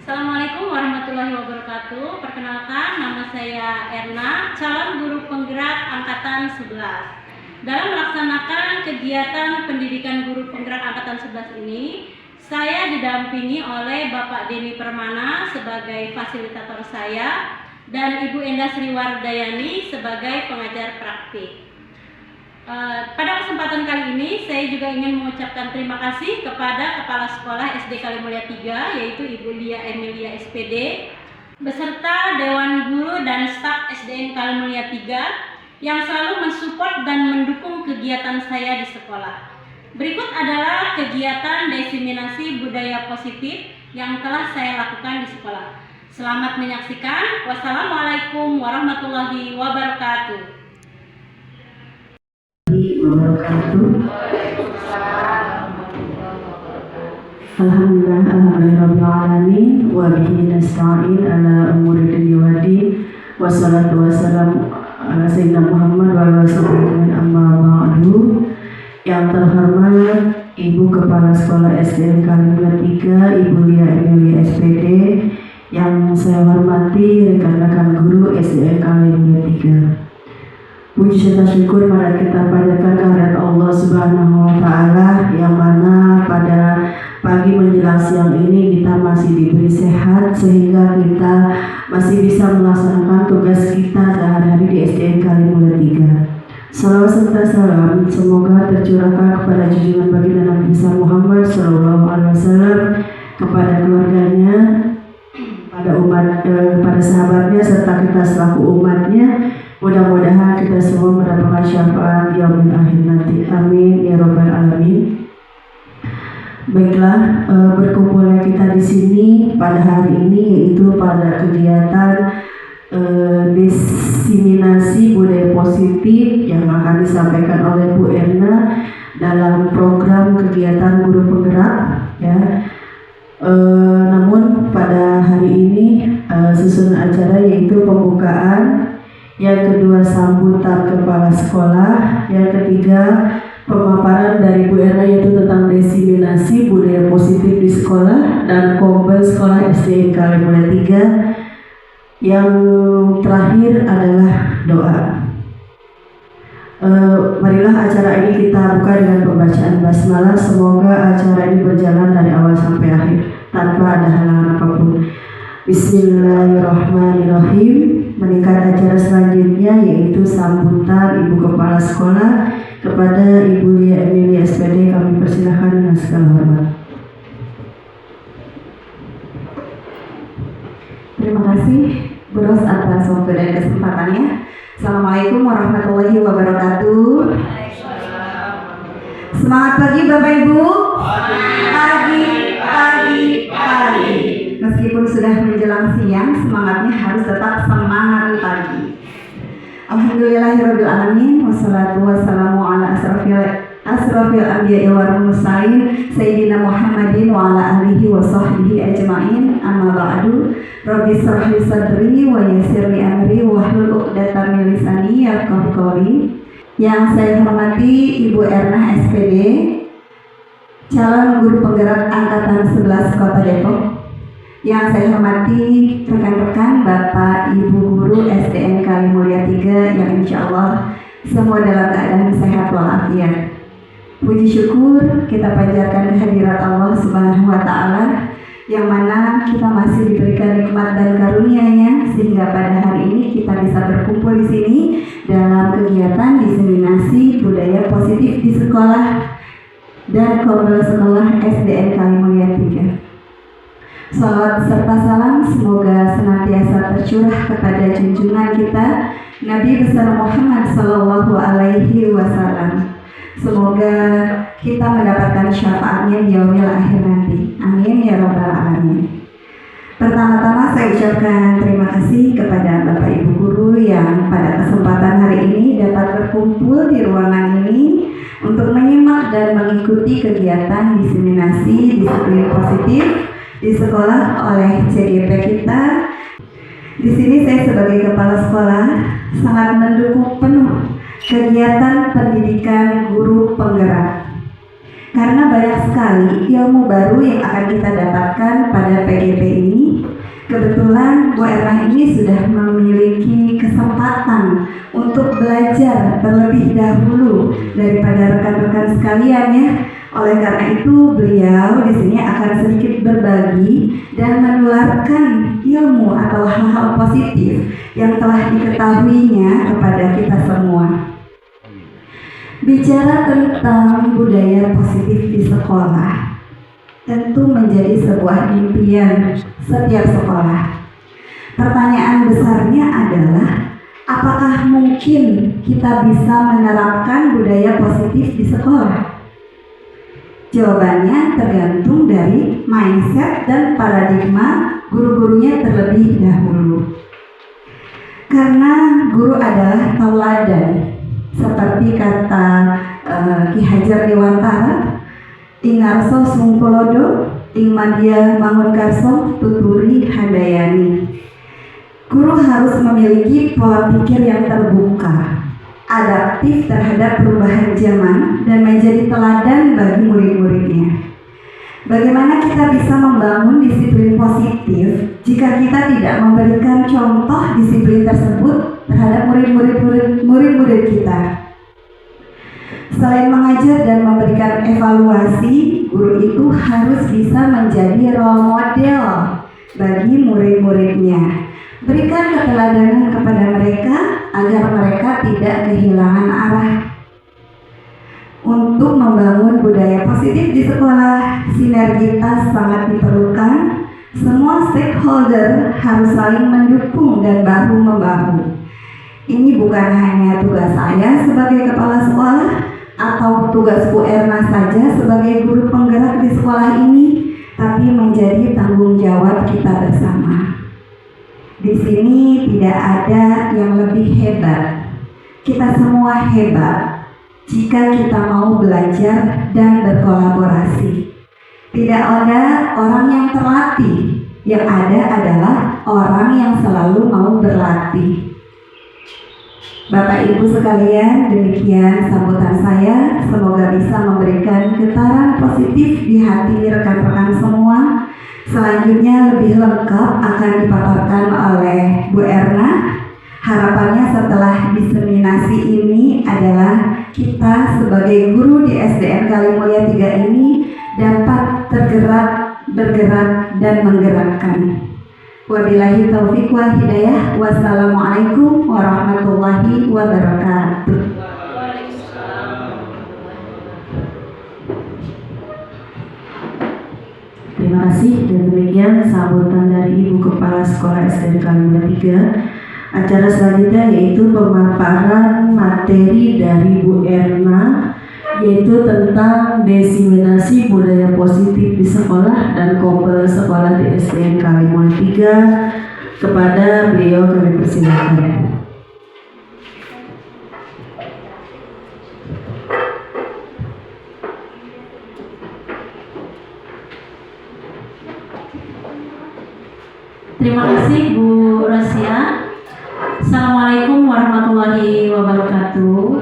Assalamualaikum warahmatullahi wabarakatuh. Perkenalkan, nama saya Erna, calon guru penggerak angkatan 11. Dalam melaksanakan kegiatan pendidikan guru penggerak angkatan 11 ini, saya didampingi oleh Bapak Denny Permana sebagai fasilitator saya dan Ibu Endah Sriwardayani sebagai pengajar praktik. Pada kesempatan kali ini saya juga ingin mengucapkan terima kasih kepada Kepala Sekolah SD Kalimulia 3 yaitu Ibu Lia Emilia SPD beserta Dewan Guru dan staf SDN Kalimulia 3 yang selalu mensupport dan mendukung kegiatan saya di sekolah. Berikut adalah kegiatan diseminasi budaya positif yang telah saya lakukan di sekolah. Selamat menyaksikan. Wassalamualaikum warahmatullahi wabarakatuh. Alhamdulillahirrahmanirrahim wa bihi nasta'in ala umuri dunya waddin wassalatu wassalamu ala sayyidina Muhammad wa ala alihi amma ba'du. Yang terhormat Ibu Kepala Sekolah SDN Kalimulia 3 Ibu Lia Emilia SPD, yang saya hormati rekan-rekan guru SDN Kalimulia 3. Puji serta syukur pada kita panjatkan kehadirat Allah Subhanahu wa Ta'ala, yang mana pada pagi menjelang siang ini kita masih diberi sehat sehingga kita masih bisa melaksanakan tugas kita sehari-hari di SDN Kalimulia 3. Salawat serta salam semoga tercurahkan kepada junjungan baginda Nabi besar Muhammad SAW, kepada keluarganya, pada umat, pada sahabatnya serta kita selaku umatnya. Mudah-mudahan kita semua mendapatkan syafaat di yaumil akhir nanti. Amin ya robbal alamin. Baiklah, berkumpulnya kita di sini pada hari ini yaitu pada kegiatan diseminasi budaya positif yang akan disampaikan oleh Bu Erna dalam program kegiatan guru penggerak, ya. Namun pada hari ini susunan acara yaitu pembukaan, yang kedua sambutan kepala sekolah, yang ketiga pemaparan dari Bu Erna yaitu tentang diseminasi budaya positif di sekolah dan kombel sekolah SDN Kalimulia 3, yang terakhir adalah doa. Marilah acara ini kita buka dengan pembacaan basmalah. Semoga acara ini berjalan dari awal sampai akhir tanpa ada halangan apapun. Bismillahirrahmanirrahim. Meningkat acara selanjutnya yaitu sambutan Ibu Kepala Sekolah kepada Ibu Lia Emilia SPD. Kami persilahkan dengan segala hormat. Terima kasih Bu Ros atas waktu dan kesempatannya. Assalamualaikum warahmatullahi wabarakatuh. Semangat pagi Bapak Ibu. Pagi. Meskipun sudah menjelang siang, semangatnya harus tetap semangat pagi. Alhamdulillahirabbil alamin, wassalatu wassalamu ala asrofil anbiya'i wal mursalin sayyidina Muhammadin wa ala alihi wa sahbihi ajma'in. Amma ba'du. Rabbi shrah li sadri wa yassir li amri wahlul 'uqdatam min lisani yafqahu qawli. Yang saya hormati Ibu Erna SPD, calon guru penggerak angkatan 11 Kota Depok. Yang saya hormati rekan-rekan Bapak Ibu guru SDN Kalimulia 3 yang insya Allah semua dalam keadaan sehat walafiat. Puji syukur kita panjatkan kehadirat Allah Subhanahu wa Ta'ala, yang mana kita masih diberikan nikmat dan karunia-Nya sehingga pada hari ini kita bisa berkumpul di sini dalam kegiatan diseminasi budaya positif di sekolah dan kombel sekolah SDN Kalimulia 3. Salawat serta salam semoga senantiasa tercurah kepada junjungan kita Nabi besar Muhammad Sallallahu Alaihi Wasallam. Semoga kita mendapatkan syafaatnya di yaumil akhir nanti. Amin ya robbal alamin. Pertama-tama saya ucapkan terima kasih kepada Bapak Ibu guru yang pada kesempatan hari ini dapat berkumpul di ruangan ini untuk menyimak dan mengikuti kegiatan diseminasi disiplin positif di sekolah oleh CGP kita. Di sini saya sebagai kepala sekolah sangat mendukung penuh kegiatan pendidikan guru penggerak. Karena banyak sekali ilmu baru yang akan kita dapatkan pada PGP ini Kebetulan Bu Erna ini sudah memiliki kesempatan untuk belajar terlebih dahulu daripada rekan-rekan sekalian ya. Oleh karena itu beliau di sini akan sedikit berbagi dan menularkan ilmu atau hal-hal positif yang telah diketahuinya kepada kita semua. Bicara tentang budaya positif di sekolah tentu menjadi sebuah impian setiap sekolah. Pertanyaan besarnya adalah, apakah mungkin kita bisa menerapkan budaya positif di sekolah? Jawabannya tergantung dari mindset dan paradigma guru-gurunya terlebih dahulu. Karena guru adalah tauladan, seperti kata Ki Hajar Dewantara, Ingarso Sungkolodo, Ingmadia Mangunkarso, Tuturi Handayani. Guru harus memiliki pola pikir yang terbuka, adaptif terhadap perubahan zaman, dan menjadi teladan bagi murid-muridnya. Bagaimana kita bisa membangun disiplin positif jika kita tidak memberikan contoh disiplin tersebut terhadap murid-murid kita? Selain mengajar dan memberikan evaluasi, guru itu harus bisa menjadi role model bagi murid-muridnya. Berikan keteladanan kepada mereka agar mereka tidak kehilangan arah. Untuk membangun budaya positif di sekolah, sinergitas sangat diperlukan. Semua stakeholder harus saling mendukung dan bahu-membahu. Ini bukan hanya tugas saya sebagai kepala sekolah atau tugas Bu Erna saja sebagai guru penggerak di sekolah ini, tapi menjadi tanggung jawab kita bersama. Di sini tidak ada yang lebih hebat. Kita semua hebat jika kita mau belajar dan berkolaborasi. Tidak ada orang yang terlatih, yang ada adalah orang yang selalu mau berlatih. Bapak Ibu sekalian, demikian sambutan saya. Semoga bisa memberikan getaran positif di hati rekan-rekan semua. Selanjutnya lebih lengkap akan dipaparkan oleh Bu Erna. Harapannya setelah diseminasi ini adalah kita sebagai guru di SDN Kalimulya 3 ini dapat bergerak dan menggerakkan. Wabillahi taufiq wal hidayah. Wassalamualaikum warahmatullahi wabarakatuh. Terima kasih, dan demikian sambutan dari Ibu Kepala Sekolah SDN Kalimulya 3. Acara selanjutnya yaitu pemaparan materi dari Bu Erna, yaitu tentang diseminasi budaya positif di sekolah dan kompel sekolah di SDN Kalimulya 3. Kepada beliau kami persilakan. Terima kasih Bu Rosia. Assalamualaikum warahmatullahi wabarakatuh.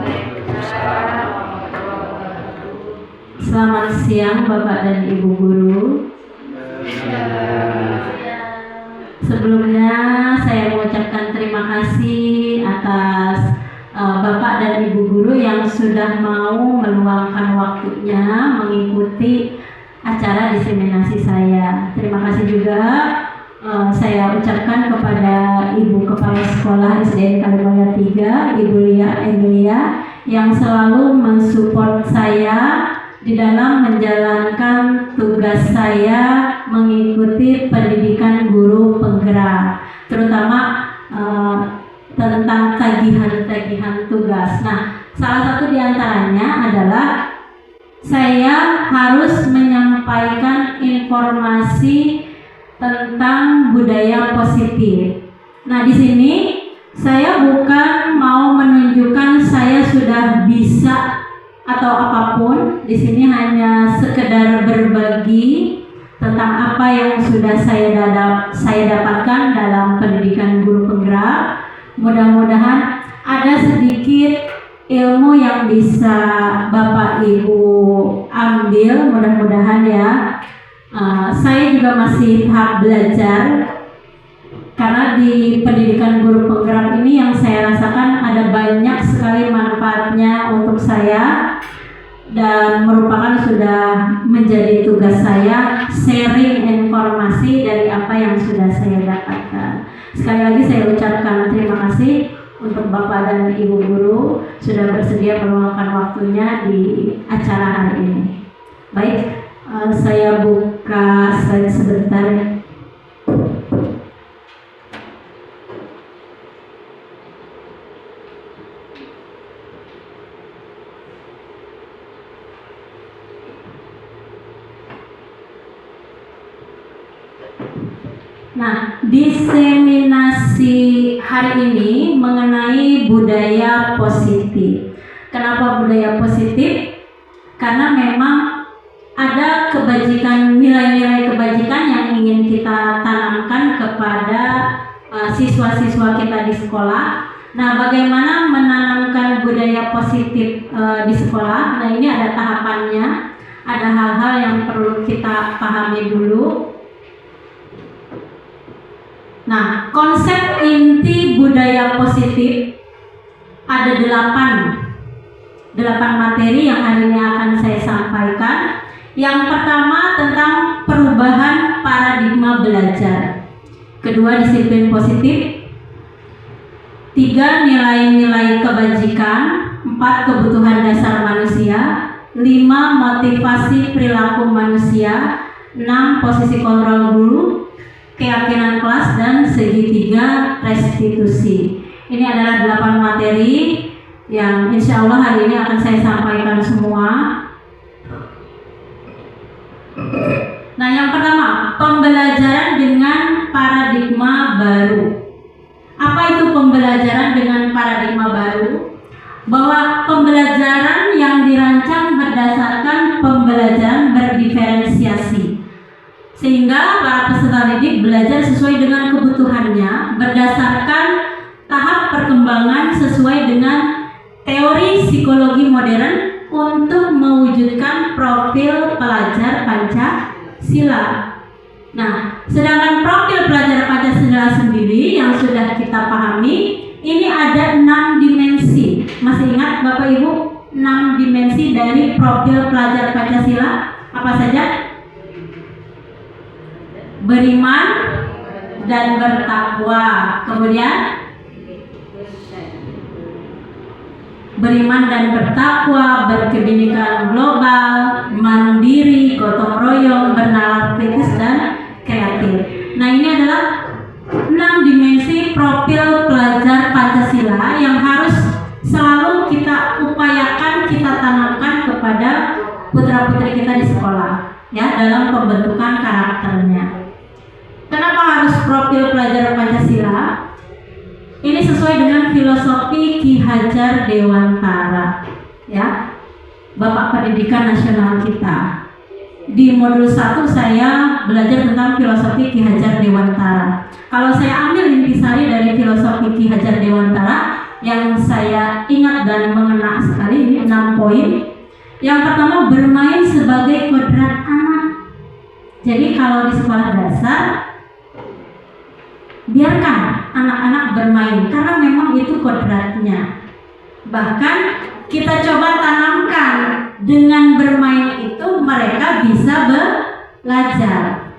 Selamat siang Bapak dan Ibu guru. Sebelumnya saya mengucapkan terima kasih atas Bapak dan Ibu guru yang sudah mau meluangkan waktunya mengikuti acara diseminasi saya. Terima kasih juga saya ucapkan kepada Ibu Kepala Sekolah SDN Kalimulya 3, Ibu Lia Emilia, yang selalu mensupport saya di dalam menjalankan tugas saya mengikuti pendidikan guru penggerak, terutama tentang tagihan-tagihan tugas. Nah, salah satu di antaranya adalah saya harus menyampaikan informasi tentang budaya positif. Nah, di sini saya bukan mau menunjukkan saya sudah bisa atau apapun. Di sini hanya sekedar berbagi tentang apa yang sudah saya dapatkan dalam pendidikan guru penggerak. Mudah-mudahan ada sedikit ilmu yang bisa Bapak Ibu ambil, mudah-mudahan ya. Saya juga masih tahap belajar, Karena di pendidikan guru penggerak ini yang saya rasakan ada banyak sekali manfaatnya untuk saya, dan merupakan sudah menjadi tugas saya sharing informasi dari apa yang sudah saya dapatkan. Sekali lagi saya ucapkan terima kasih untuk Bapak dan Ibu guru sudah bersedia meluangkan waktunya di acara hari ini. Baik, saya buka slide sebentar. Nah, diseminasi hari ini mengenai budaya positif. Kenapa budaya positif? Karena memang ada kebajikan, nilai-nilai kebajikan yang ingin kita tanamkan kepada siswa-siswa kita di sekolah. Nah, bagaimana menanamkan budaya positif di sekolah? Nah, ini ada tahapannya. Ada hal-hal yang perlu kita pahami dulu. Nah, konsep inti budaya positif ada 8 materi yang hari ini akan saya sampaikan. Yang pertama tentang perubahan paradigma belajar. Kedua, disiplin positif. 3, nilai-nilai kebajikan. 4, kebutuhan dasar manusia. 5, motivasi perilaku manusia. 6, posisi kontrol guru, keyakinan kelas, dan segitiga restitusi. Ini adalah 8 materi yang insya Allah hari ini akan saya sampaikan semua. Nah, yang pertama, pembelajaran dengan paradigma baru. Apa itu pembelajaran dengan paradigma baru? Bahwa pembelajaran yang dirancang berdasarkan pembelajaran berdiferensiasi, sehingga para peserta didik belajar sesuai dengan kebutuhannya berdasarkan tahap perkembangan sesuai dengan teori psikologi modern untuk mewujudkan profil pelajar Pancasila. Nah, sedangkan profil pelajar Pancasila sendiri yang sudah kita pahami, ini ada 6 dimensi. Masih ingat Bapak Ibu 6 dimensi dari profil pelajar Pancasila? Apa saja? Beriman dan bertakwa. Kemudian beriman dan bertakwa, berkebinekaan global, mandiri, gotong royong, bernalar kritis, dan kreatif. Nah, ini adalah 6 dimensi profil pelajar Pancasila yang harus selalu kita upayakan, kita tanamkan kepada putra-putri kita di sekolah, ya, dalam pembentukan karakternya. Kenapa harus profil pelajar Pancasila? Ini sesuai dengan filosofi Ki Hajar Dewantara, ya, Bapak Pendidikan Nasional kita. Di modul 1 saya belajar tentang filosofi Ki Hajar Dewantara. Kalau saya ambil intisari dari filosofi Ki Hajar Dewantara yang saya ingat dan mengena sekali, ini 6 poin. Yang pertama, bermain sebagai kodrat anak. Jadi kalau di sekolah dasar, biarkan anak-anak bermain karena memang itu kodratnya. Bahkan kita coba tanamkan dengan bermain itu mereka bisa belajar.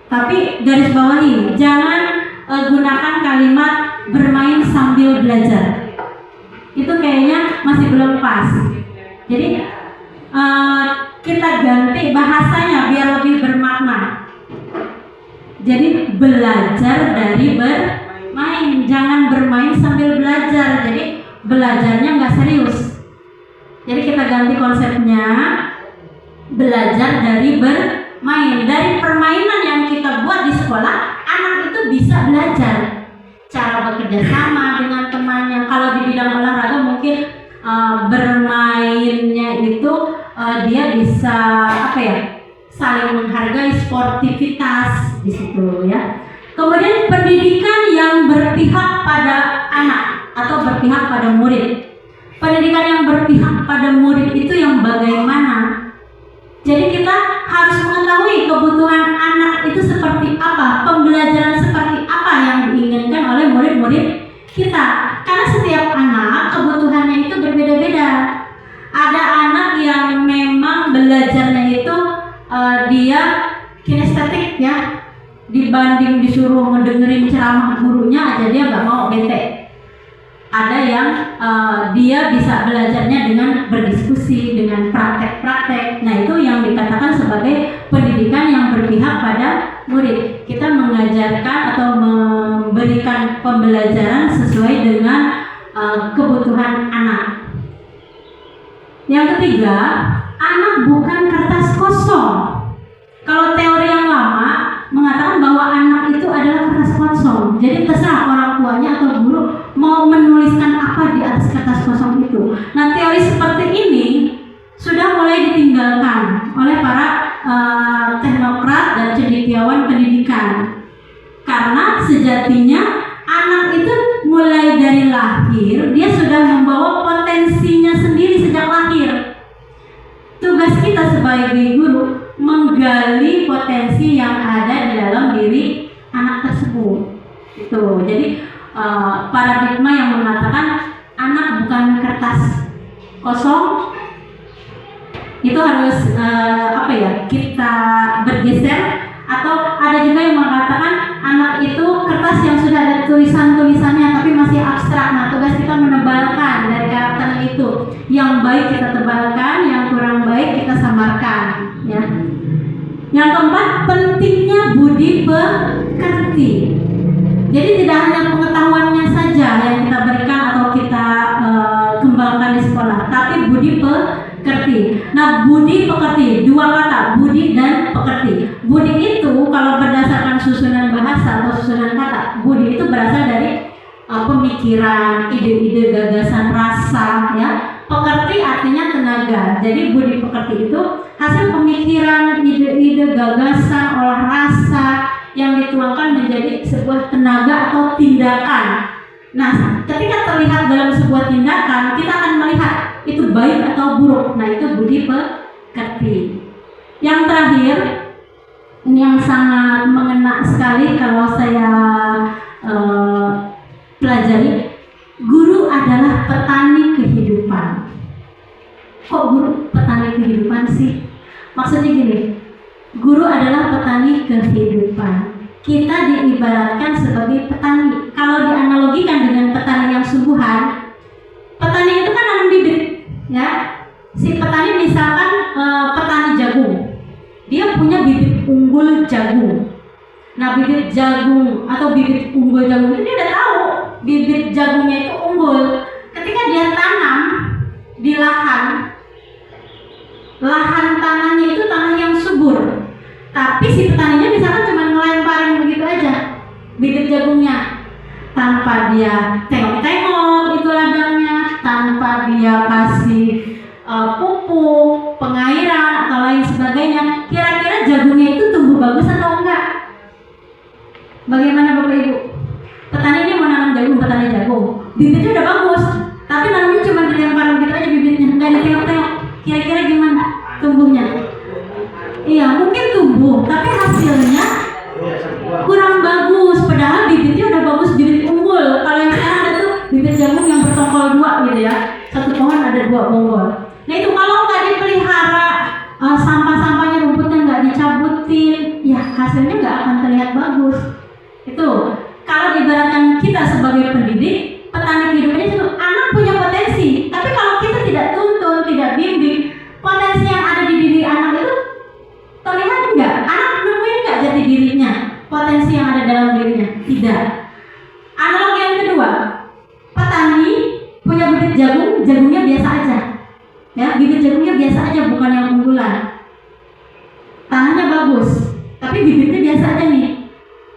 Tapi garis bawahi, jangan gunakan kalimat bermain sambil belajar. Itu kayaknya masih belum pas. Jadi kita ganti bahasanya biar lebih bermakna. Jadi belajar dari bermain, jangan bermain sambil belajar. Jadi belajarnya nggak serius. Jadi kita ganti konsepnya, belajar dari bermain. Dari permainan yang kita buat di sekolah, anak itu bisa belajar cara bekerja sama dengan temannya. Kalau di bidang olahraga mungkin bermainnya itu dia bisa saling menghargai, sportivitas di situ, ya. Kemudian pendidikan yang berpihak pada anak atau berpihak pada murid. Pendidikan yang berpihak pada murid itu yang bagaimana? Jadi kita harus mengetahui kebutuhan anak itu seperti apa, pembelajaran seperti apa yang diinginkan oleh murid-murid kita. Karena setiap anak kebutuhannya itu berbeda-beda. Ada anak yang memang belajarnya itu dia kinestetik ya, dibanding disuruh ngedengerin ceramah gurunya aja dia nggak mau, bete. Ada yang dia bisa belajarnya dengan berdiskusi, dengan praktek-praktek. Nah, itu yang dikatakan sebagai pendidikan yang berpihak pada murid. Kita mengajarkan atau memberikan pembelajaran sesuai dengan kebutuhan anak. Yang ketiga, anak bukan kertas kosong. Kalau teori yang lama mengatakan bahwa anak itu adalah kertas kosong, jadi terserah orang tuanya atau guru mau menuliskan apa di atas kertas kosong itu. Nah, teori seperti ini sudah mulai ditinggalkan oleh para teknokrat dan cendekiawan pendidikan, karena sejatinya anak itu mulai dari lahir dia sudah membawa potensinya sendiri sejak lahir. Tugas kita sebagai guru menggali potensi yang ada di dalam diri anak tersebut. Itu. Jadi paradigma yang mengatakan anak bukan kertas kosong itu harus kita bergeser, atau ada juga yang mengatakan anak itu kertas yang sudah ada tulisan-tulisannya tapi masih abstrak. Nah, tugas kita menebalkan dari karakter itu. Yang baik kita tebalkan, yang kurang baik kita samarkan, ya. Yang keempat, pentingnya budi pekerti. Jadi tidak hanya pengetahuannya saja yang kita berikan atau kita kembangkan di sekolah, tapi budi pekerti. Nah, budi pekerti, dua kata, budi dan pekerti. Budi itu kalau berdasarkan susunan bahasa atau susunan kata, budi itu berasal dari pemikiran, ide-ide, gagasan, rasa, ya. Pekerti artinya tenaga. Jadi budi pekerti itu hasil pemikiran, ide-ide, gagasan, olah rasa yang dituangkan menjadi sebuah tenaga atau tindakan. Nah, ketika terlihat dalam sebuah tindakan, kita akan melihat itu baik atau buruk. Nah, itu budi pekerti. Yang terakhir, ini yang sangat mengena sekali kalau saya pelajari, guru adalah petani kehidupan. Kok guru petani kehidupan sih? Maksudnya gini, guru adalah petani kehidupan. Kita diibaratkan sebagai petani. Kalau dianalogikan dengan petani yang sungguhan, petani itu kan nanam bibit, ya. Si petani misalkan petani jagung, dia punya bibit unggul jagung. Nah, bibit jagung atau bibit unggul jagung itu dia udah tahu bibit jagungnya itu unggul. Ketika dia tanam di lahan tanahnya itu tanah yang subur, tapi si petaninya misalkan cuma ngelemparin begitu aja bibit jagungnya, tanpa dia tengok-tengok itu ladangnya, tanpa dia kasih pupuk, pengairan atau lain sebagainya, kira-kira jagungnya itu tumbuh bagus atau enggak? Bagaimana Bapak Ibu? Petani ini mau nanam jagung, petani jagung, bibitnya udah bagus, tapi nanamnya cuma dilempar begitu aja bibitnya, nggak ditengok-tengok, kira-kira gimana tumbuhnya? Iya, mungkin tumbuh, tapi hasilnya kurang bagus. Padahal bibitnya udah bagus, bibit unggul. Kalau yang sekarang ada tuh bibit jagung yang bertongkol dua gitu ya, satu pohon ada dua bonggol. Nah, itu kalau nggak dipelihara, sampah-sampahnya, rumputnya nggak dicabutin, ya hasilnya nggak akan terlihat bagus. Itu kalau diibaratkan kita sebagai pendidik, petani kehidupannya itu anak punya potensi, tapi kalau kita tidak tuntun, tidak bimbing, potensi yang ada di diri anak itu terlihat enggak? Anak nemuin enggak jati dirinya, potensi yang ada dalam dirinya? Tidak. Analogi yang kedua, petani punya bibit jagung, jagungnya biasa aja, ya, bibit jagungnya biasa aja, bukan yang unggulan. Tanahnya bagus, tapi bibitnya biasa aja nih.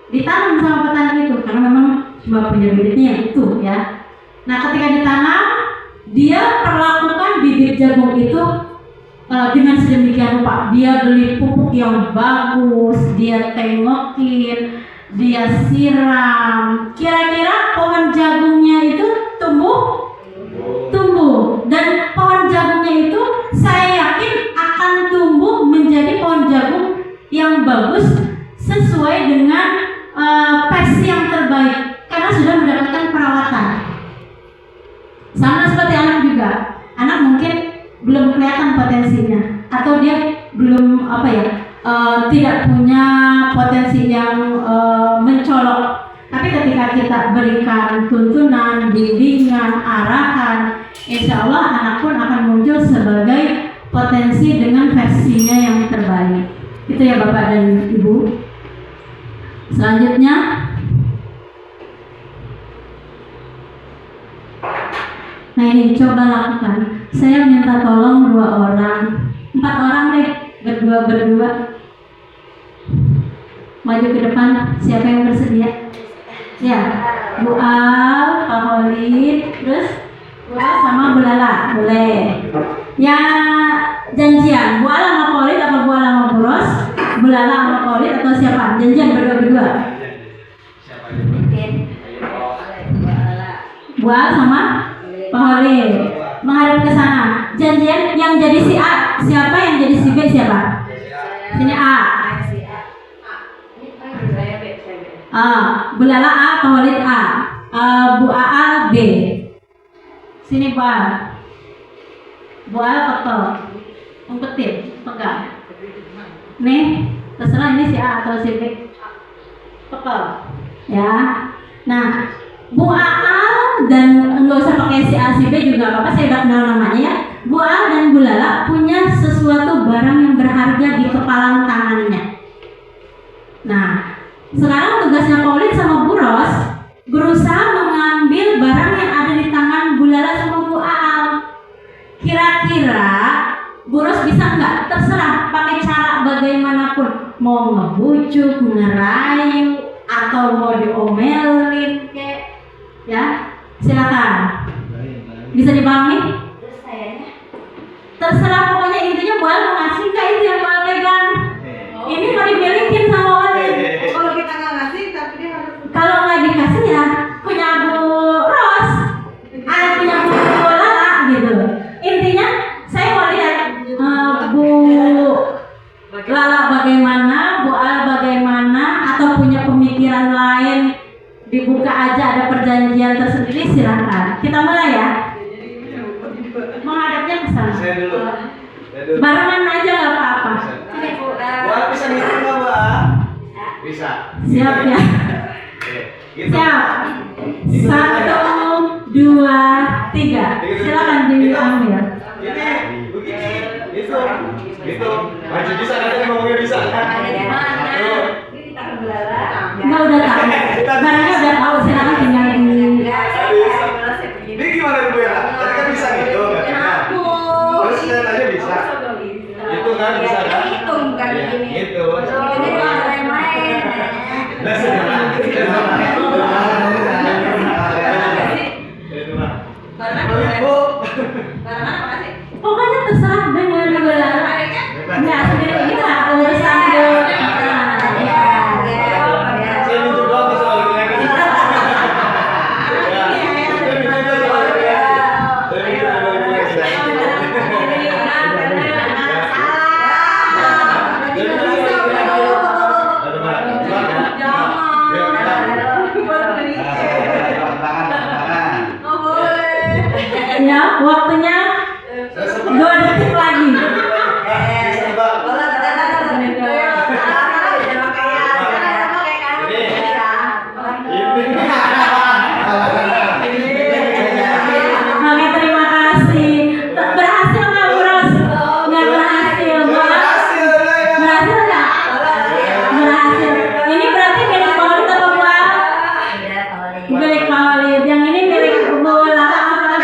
Ditanam sama petani itu karena memang cuma punya bibitnya itu, ya. Nah, ketika ditanam, dia perlakukan bibit jagung itu dengan sedemikian rupa. Dia beli pupuk yang bagus, dia tengokin, dia siram. Kira-kira pohon jagungnya itu tumbuh. Dan pohon jagungnya itu saya yakin akan tumbuh menjadi pohon jagung yang bagus sesuai dengan versi yang terbaik mungkin belum kelihatan potensinya, atau dia belum tidak punya potensi yang mencolok. Tapi ketika kita berikan tuntunan, bimbingan, arahan, insya Allah anak pun akan muncul sebagai potensi dengan versinya yang terbaik. Itu ya Bapak dan Ibu. Selanjutnya, nah ini coba lakukan. Saya minta tolong 2 orang, 4 orang deh, berdua. Maju ke depan, siapa yang bersedia? Ya, Bu Al, Pak Holid, terus Bu Al sama Bu Lala, boleh. Ya, janjian, Bu Al sama Pak Holid atau Bu Al sama Bu Ros? Bu Lala sama Pak Holid atau siapa? Janjian berdua. Bu Al sama Pak Holid menghadap ke sana. Janjian yang jadi si A siapa, yang jadi si B siapa? Sini A. Bu Lala A, Pak Holid A, Bu AA B. Sini Bu Al. Bu Al ketok, umpetin, pegang. Nih, terserah ini si A atau si B. Ketok, ya. Nah, Bu AA dan nggak usah pakai si A si B juga apa-apa, saya udah kenal namanya ya. Bu A dan Bu Lala punya sesuatu barang yang berharga di kepalang tangannya. Nah, sekarang tugasnya Pak Holid sama Bu Ros berusaha mengambil barang yang ada di tangan Bu Lala sama Bu Aal. Kira-kira Bu Ros bisa nggak? Terserah, pakai cara bagaimanapun, mau ngebujuk, ngerayu, atau mau diomelin kek, ya silakan. Bisa dipahami? Terserah, pokoknya intinya Bu Al mau ngasih nggak, itu yang Bu Al pegang. Ini mau dimilikin sama Holid. Kalau kita nggak ngasih, tapi dia harus. Kalau nggak dikasih ya punya Bu Ros, punya Bu Lala gitu. Intinya saya mau lihat Bu Lala bagaimana, Bu Al bagaimana, atau punya pemikiran lain, dibuka aja ada perjanjian tersendiri, silakan. Kita mulai ya. Menghadapnya ke sana. Saya dulu. Barengan aja nggak apa-apa. Sini Bu. Buat bisa ngitung nggak, Mbak? Bisa. Siap ya. Oke. Gitu. Siap. 1, 2, 3. Silakan diambil. Ini begini. Gitu. Maju bisa, nanti ngomongnya bisa. Satu. Enggak, udah tahu. Barangnya udah tahu, silakan tinggal di. Ini gimana dulu ya? Tadi kan bisa ngitung, nggak bisa. Terus lihat aja bisa. Gitu kan, bisa kan? Hitung kan Iya, begini. gitu. Ini kalau main-main. Nah, sekarang. Pokoknya terserah dengan Bu Lala. Enggak, sendiri ini lah urusan Bu. Saya minta doang bisa lagi lagi. Ya, waktunya 2 detik lagi. Oke, terima kasih. Berhasil nggak Bu Ros? Nggak berhasil, Bu. Berhasil nggak? Berhasil. Ini berarti milik Pak Holid atau Bu Al? Milik Pak Holid. Yang ini milik Bu Lala apa?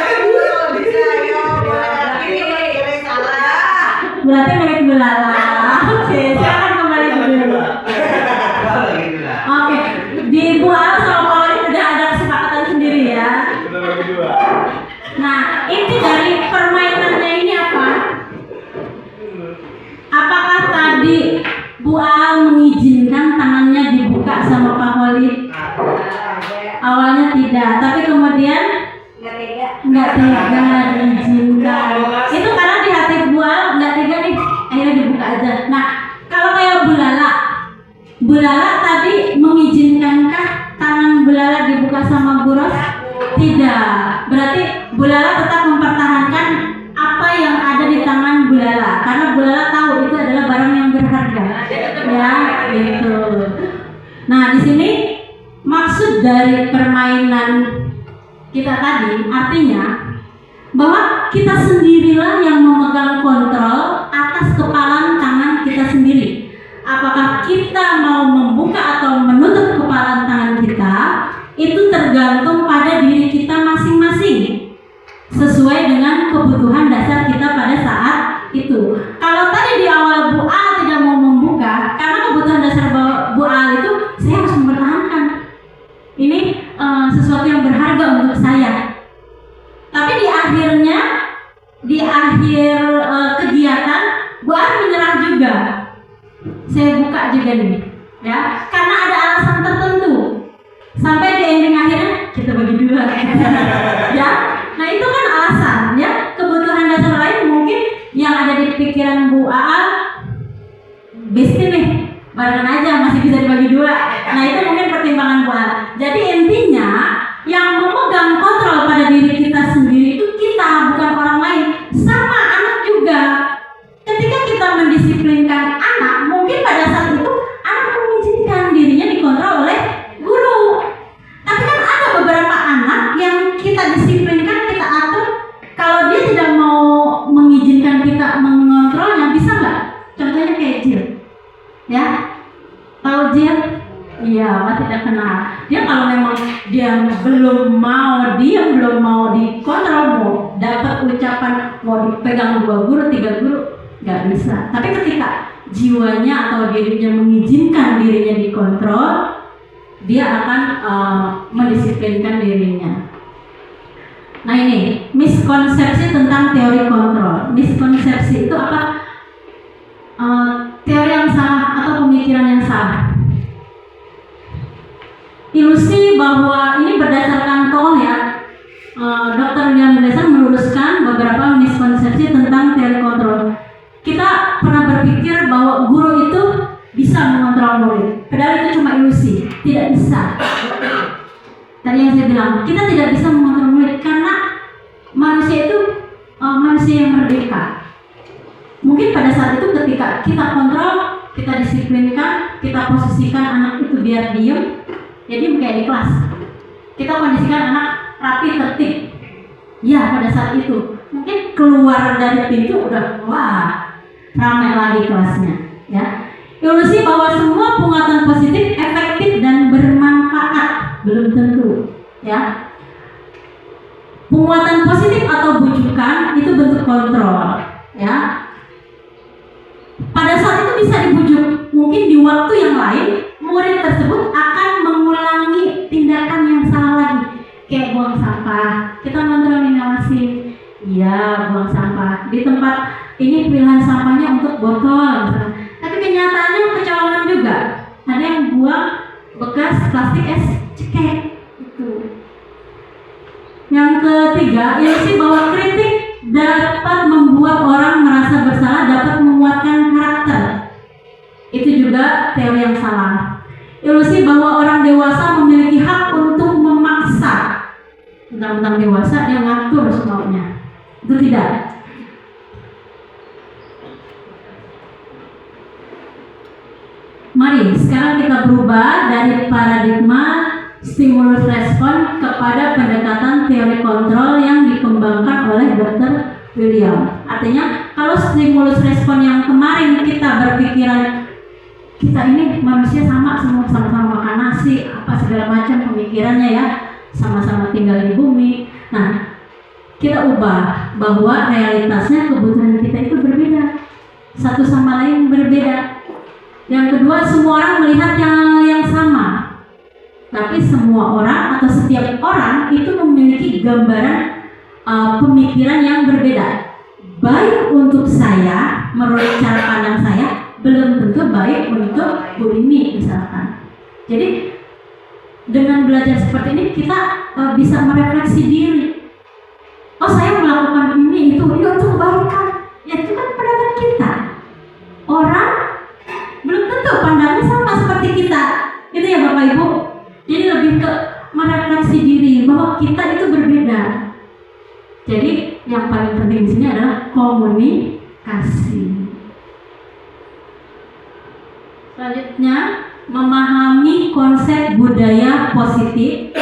Berarti milik Bu Lala. Oke, silakan kembali dulu. Oke, di Bu Al sama Pak Holid udah ada kesepakatan sendiri ya. Nah, inti dari permainannya ini apa? Apakah tadi Bu Al mengizinkan tangannya dibuka sama Pak Holid? Awalnya tidak, tapi kemudian nggak tega diizinkan. Itu karena di hati Bu Al nggak tega nih, akhirnya dibuka aja. Nah, kalau kayak tadi artinya bahwa kita sendirilah yang memegang kontrol atas kepalan tangan kita sendiri. Apakah kita mau membuka atau menutup kepalan tangan kita, itu tergantung pada diri kita masing-masing, sesuai dengan kebutuhan dasar kita pada saat itu. Kalau tadi di awal Bu A tidak mau membuka, karena kebutuhan dasar Bu A itu saya harus mempertahankan. Ini sesuatu yang berharga untuk saya. Tapi di akhir kegiatan, Bu A menyerah juga. Saya buka juga nih, ya, karena ada alasan tertentu. Sampai di ending akhirnya kita bagi dua, ya. Nah itu kan alasan, ya. Kebutuhan dasar lain mungkin yang ada di pikiran Bu A, bisnis nih, barengan aja masih bisa dibagi dua. Nah itu mungkin pertimbangan Bu A. Jadi intinya yang memegang kontrol pada diri kita sendiri itu kita, bukan orang lain. Sama anak juga. Ketika kita mendisiplinkan anak, mungkin pada saat itu anak mengizinkan dirinya dikontrol oleh guru. Tapi kan ada beberapa anak yang kita disiplinkan, kita atur. Kalau dia tidak mau mengizinkan kita mengontrolnya, bisa nggak? Contohnya kayak Jill, ya. Tahu Jill? Iya, Mas tidak kenal. Dia kalau memang dia belum mau diam, belum mau dikontrol, mau dapat ucapan mau dipegang 2 guru, 3 guru, nggak bisa. Tapi ketika jiwanya atau dirinya mengizinkan dirinya dikontrol, dia akan mendisiplinkan dirinya. Nah ini miskonsepsi tentang teori kontrol. Miskonsepsi itu apa? Teori yang salah atau pemikiran yang salah. Ilusi bahwa ini berdasarkan Toll, ya. Dr. William Glasser meluruskan beberapa miskonsepsi tentang teori kontrol. Kita pernah berpikir bahwa guru itu bisa mengontrol murid, padahal itu cuma ilusi, tidak bisa. Tadi yang saya bilang, kita tidak bisa mengontrol murid karena manusia itu manusia yang merdeka. Mungkin pada saat itu ketika kita kontrol, kita disiplinkan, kita posisikan anak itu biar diem, jadi kayak di kelas. Kita kondisikan anak rapi, tertib. Ya pada saat itu mungkin keluar dari pintu udah wah ramai lagi kelasnya, ya. Ilusi bahwa semua penguatan positif efektif dan bermanfaat belum tentu, ya. Penguatan positif atau bujukan itu bentuk kontrol, ya. Pada saat itu bisa dibujuk, mungkin di waktu yang lain murid tersebut akan mengulangi tindakan yang salah lagi, kayak buang sampah. Kita kontrol nih, ngawasin, iya buang sampah di tempat ini, pilihan sampahnya untuk botol misalnya. Tapi kenyataannya kecolongan juga, ada yang buang bekas plastik es cekek itu. Yang ketiga, ilusi bahwa kritik dapat membuat orang merasa bersalah, dapat menguatkan karakter. Itu juga teori yang salah. Ilusi bahwa orang dewasa memiliki hak untuk memaksa. Tentang dewasa dia ngatur semaunya. Itu tidak. Mari sekarang kita berubah dari paradigma stimulus respon kepada pendekatan teori kontrol yang dikembangkan oleh Dr. William. Artinya kalau stimulus respon yang kemarin kita berpikiran kita ini manusia sama-sama makan nasi apa segala macam pemikirannya, ya, sama-sama tinggal di bumi. Nah, kita ubah bahwa realitasnya kebutuhan kita itu berbeda, satu sama lain berbeda. Yang kedua, semua orang melihat yang sama, tapi semua orang atau setiap orang itu memiliki gambaran pemikiran yang berbeda. Baik untuk saya, menurut cara pandang saya, belum tentu baik untuk Bu Rini misalkan. Jadi dengan belajar seperti ini kita bisa merefleksi diri. Oh, saya melakukan ini itu untuk kebaikan. Ya itu kan pendapat kita. Orang belum tentu pandangnya sama seperti kita. Itu ya Bapak Ibu. Jadi lebih ke merefleksi diri bahwa kita itu berbeda. Jadi yang paling penting di sini adalah komunikasi. Selanjutnya, memahami konsep budaya positif.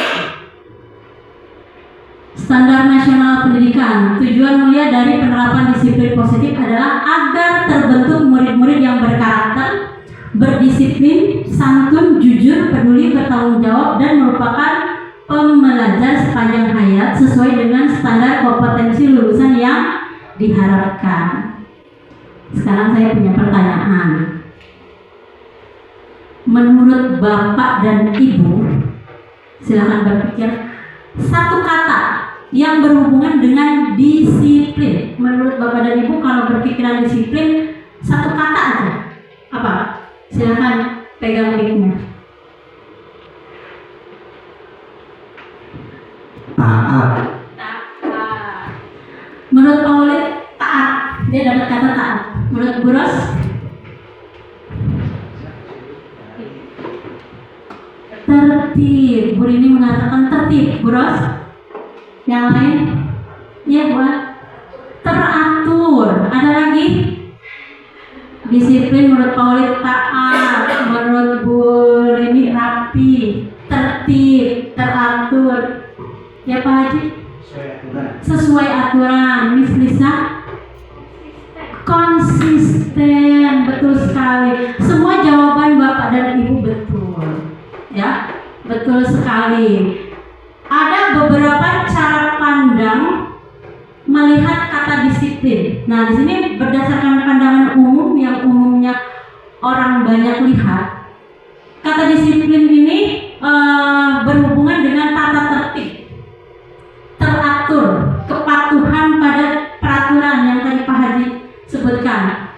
Standar Nasional Pendidikan. Tujuan mulia dari penerapan disiplin positif adalah agar terbentuk murid-murid yang berkarakter, berdisiplin, santun, jujur, peduli, bertanggung jawab, dan merupakan pembelajar sepanjang hayat sesuai dengan standar kompetensi lulusan yang diharapkan. Sekarang saya punya pertanyaan. Menurut Bapak dan Ibu, silakan berpikir satu kata yang berhubungan dengan disiplin. Menurut Bapak dan Ibu, kalau berpikiran disiplin, satu kata aja. Apa? Silakan pegang mic-nya. Taat. Taat. Menurut Paulus, taat. Dia dapat kata taat. Menurut Bu Ros? Tertib. Bu Rini mengatakan tertib. Bu Ros? Yang lain? Iya, buat teratur. Ada lagi? Disiplin menurut Paulus taat. Menurut Bu Rini rapi, tertib, teratur. Ya Pak Haji? Sesuai aturan. Miss Lisa? Konsisten. Betul sekali. Semua jawaban Bapak dan Ibu betul. Ya, betul sekali. Ada beberapa cara pandang melihat kata disiplin. Nah, di sini berdasarkan pandangan umum yang umumnya orang banyak lihat, kata disiplin ini berhubungan dengan tata tertib, teratur, kepatuhan pada peraturan yang tadi Pak Haji sebutkan.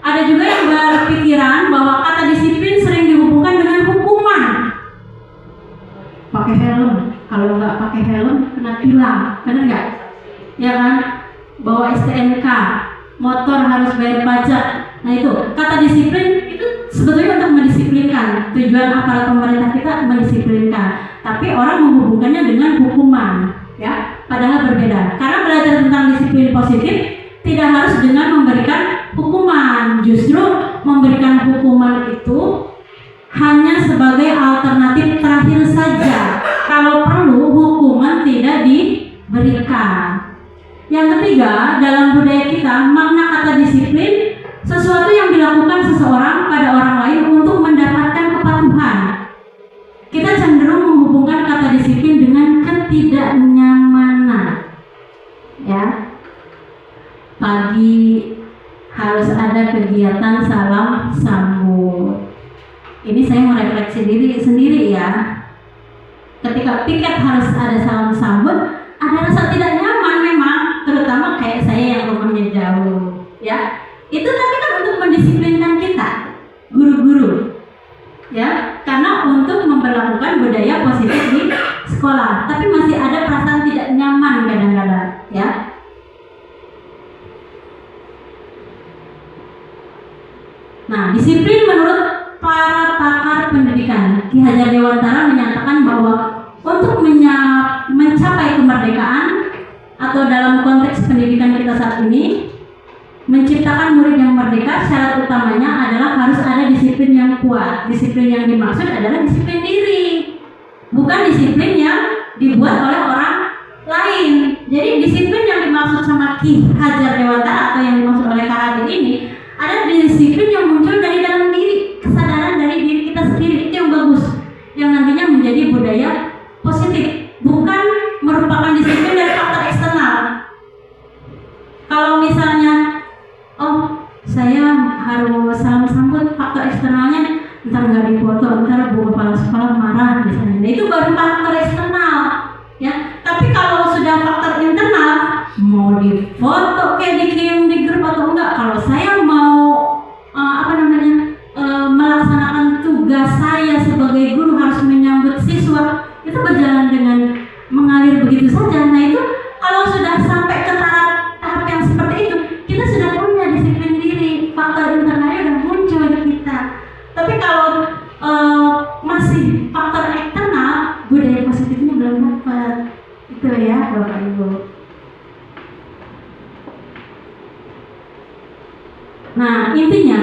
Ada juga yang berpikiran bahwa kata disiplin sering dihubungkan dengan hukuman. Pakai helm, kalau nggak pakai helm kena tilang, benar nggak? Ya kan? Bawa STNK, motor harus bayar pajak. Nah itu kata disiplin itu sebetulnya untuk mendisiplinkan. Tujuan aparat pemerintah kita mendisiplinkan, tapi orang menghubungkannya dengan hukuman, ya. Padahal berbeda. Karena belajar tentang disiplin positif tidak harus dengan memberikan hukuman. Justru memberikan hukuman itu hanya sebagai alternatif terakhir saja. Kalau perlu hukuman tidak diberikan. Yang ketiga, dalam budaya kita, makna kata disiplin sesuatu yang dilakukan seseorang pada orang lain untuk mendapatkan kepatuhan. Kita cenderung menghubungkan kata disiplin dengan ketidaknyamanan. Ya. Pagi harus ada kegiatan salam sambut. Ini saya merefleksi diri sendiri ya. Ketika piket harus ada salam sambut, ada rasa tidak nyaman memang, terutama kayak saya yang rumahnya jauh, ya. Itu tapi kan untuk mendisiplinkan kita, guru-guru, ya, karena untuk memperlakukan budaya positif di sekolah. Tapi masih ada perasaan tidak nyaman kadang-kadang, ya. Nah, disiplin menurut para pakar pendidikan, Ki Hajar Dewantara menyatakan bahwa untuk mencapai kemerdekaan atau dalam konteks pendidikan kita saat ini, menciptakan murid yang merdeka, syarat utamanya adalah harus ada disiplin yang kuat. Disiplin yang dimaksud adalah disiplin diri, bukan disiplin yang dibuat oleh orang lain. Jadi disiplin yang dimaksud sama Ki Hajar Dewantara atau yang dimaksud oleh Kak Hadir ini ada disiplin yang muncul dari dalam diri, kesadaran dari diri kita sendiri. Itu yang bagus, yang nantinya menjadi budaya positif, bukan merupakan disiplin dari faktor eksternal. Kalau misalnya, oh saya harus salam sambut, faktor eksternalnya ntar nggak difoto, ntar bu kepala sekolah marah misalnya. Nah, itu baru faktor eksternal, ya. Tapi kalau sudah faktor internal, mau difoto kayak dikirim di grup atau enggak, kalau saya mau melaksanakan tugas saya sebagai guru harus menyambut siswa, itu berjalan dengan mengalir begitu saja. Nah itu kalau sudah sampai ke tahap yang seperti itu, kita sudah punya disiplin diri, faktor internalnya sudah muncul di kita. Tapi kalau masih faktor eksternal, budaya positifnya belum dapat. Itu ya Bapak Ibu. Nah intinya,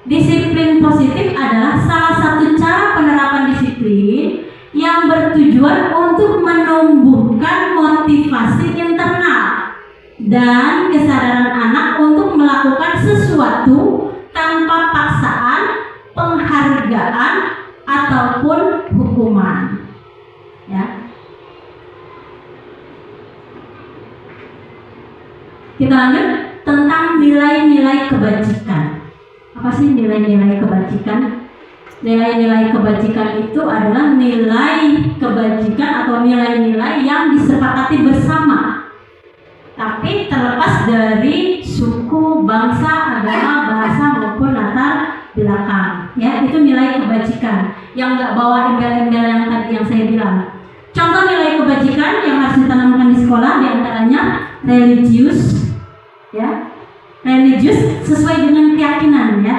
disiplin positif adalah salah satu cara penerapan disiplin yang bertujuan untuk menumbuhkan menumbuhkan motivasi internal dan kesadaran anak untuk melakukan sesuatu tanpa paksaan, penghargaan, ataupun hukuman. Ya. Kita lanjut tentang nilai-nilai kebajikan. Apa sih nilai-nilai kebajikan? Nilai-nilai kebajikan itu adalah nilai kebajikan atau nilai-nilai yang disepakati bersama, tapi terlepas dari suku, bangsa, agama, bahasa maupun latar belakang. Ya, itu nilai kebajikan yang nggak bawa embel-embel yang tadi yang saya bilang. Contoh nilai kebajikan yang harus ditanamkan di sekolah diantaranya religius, ya, religius sesuai dengan keyakinan, ya,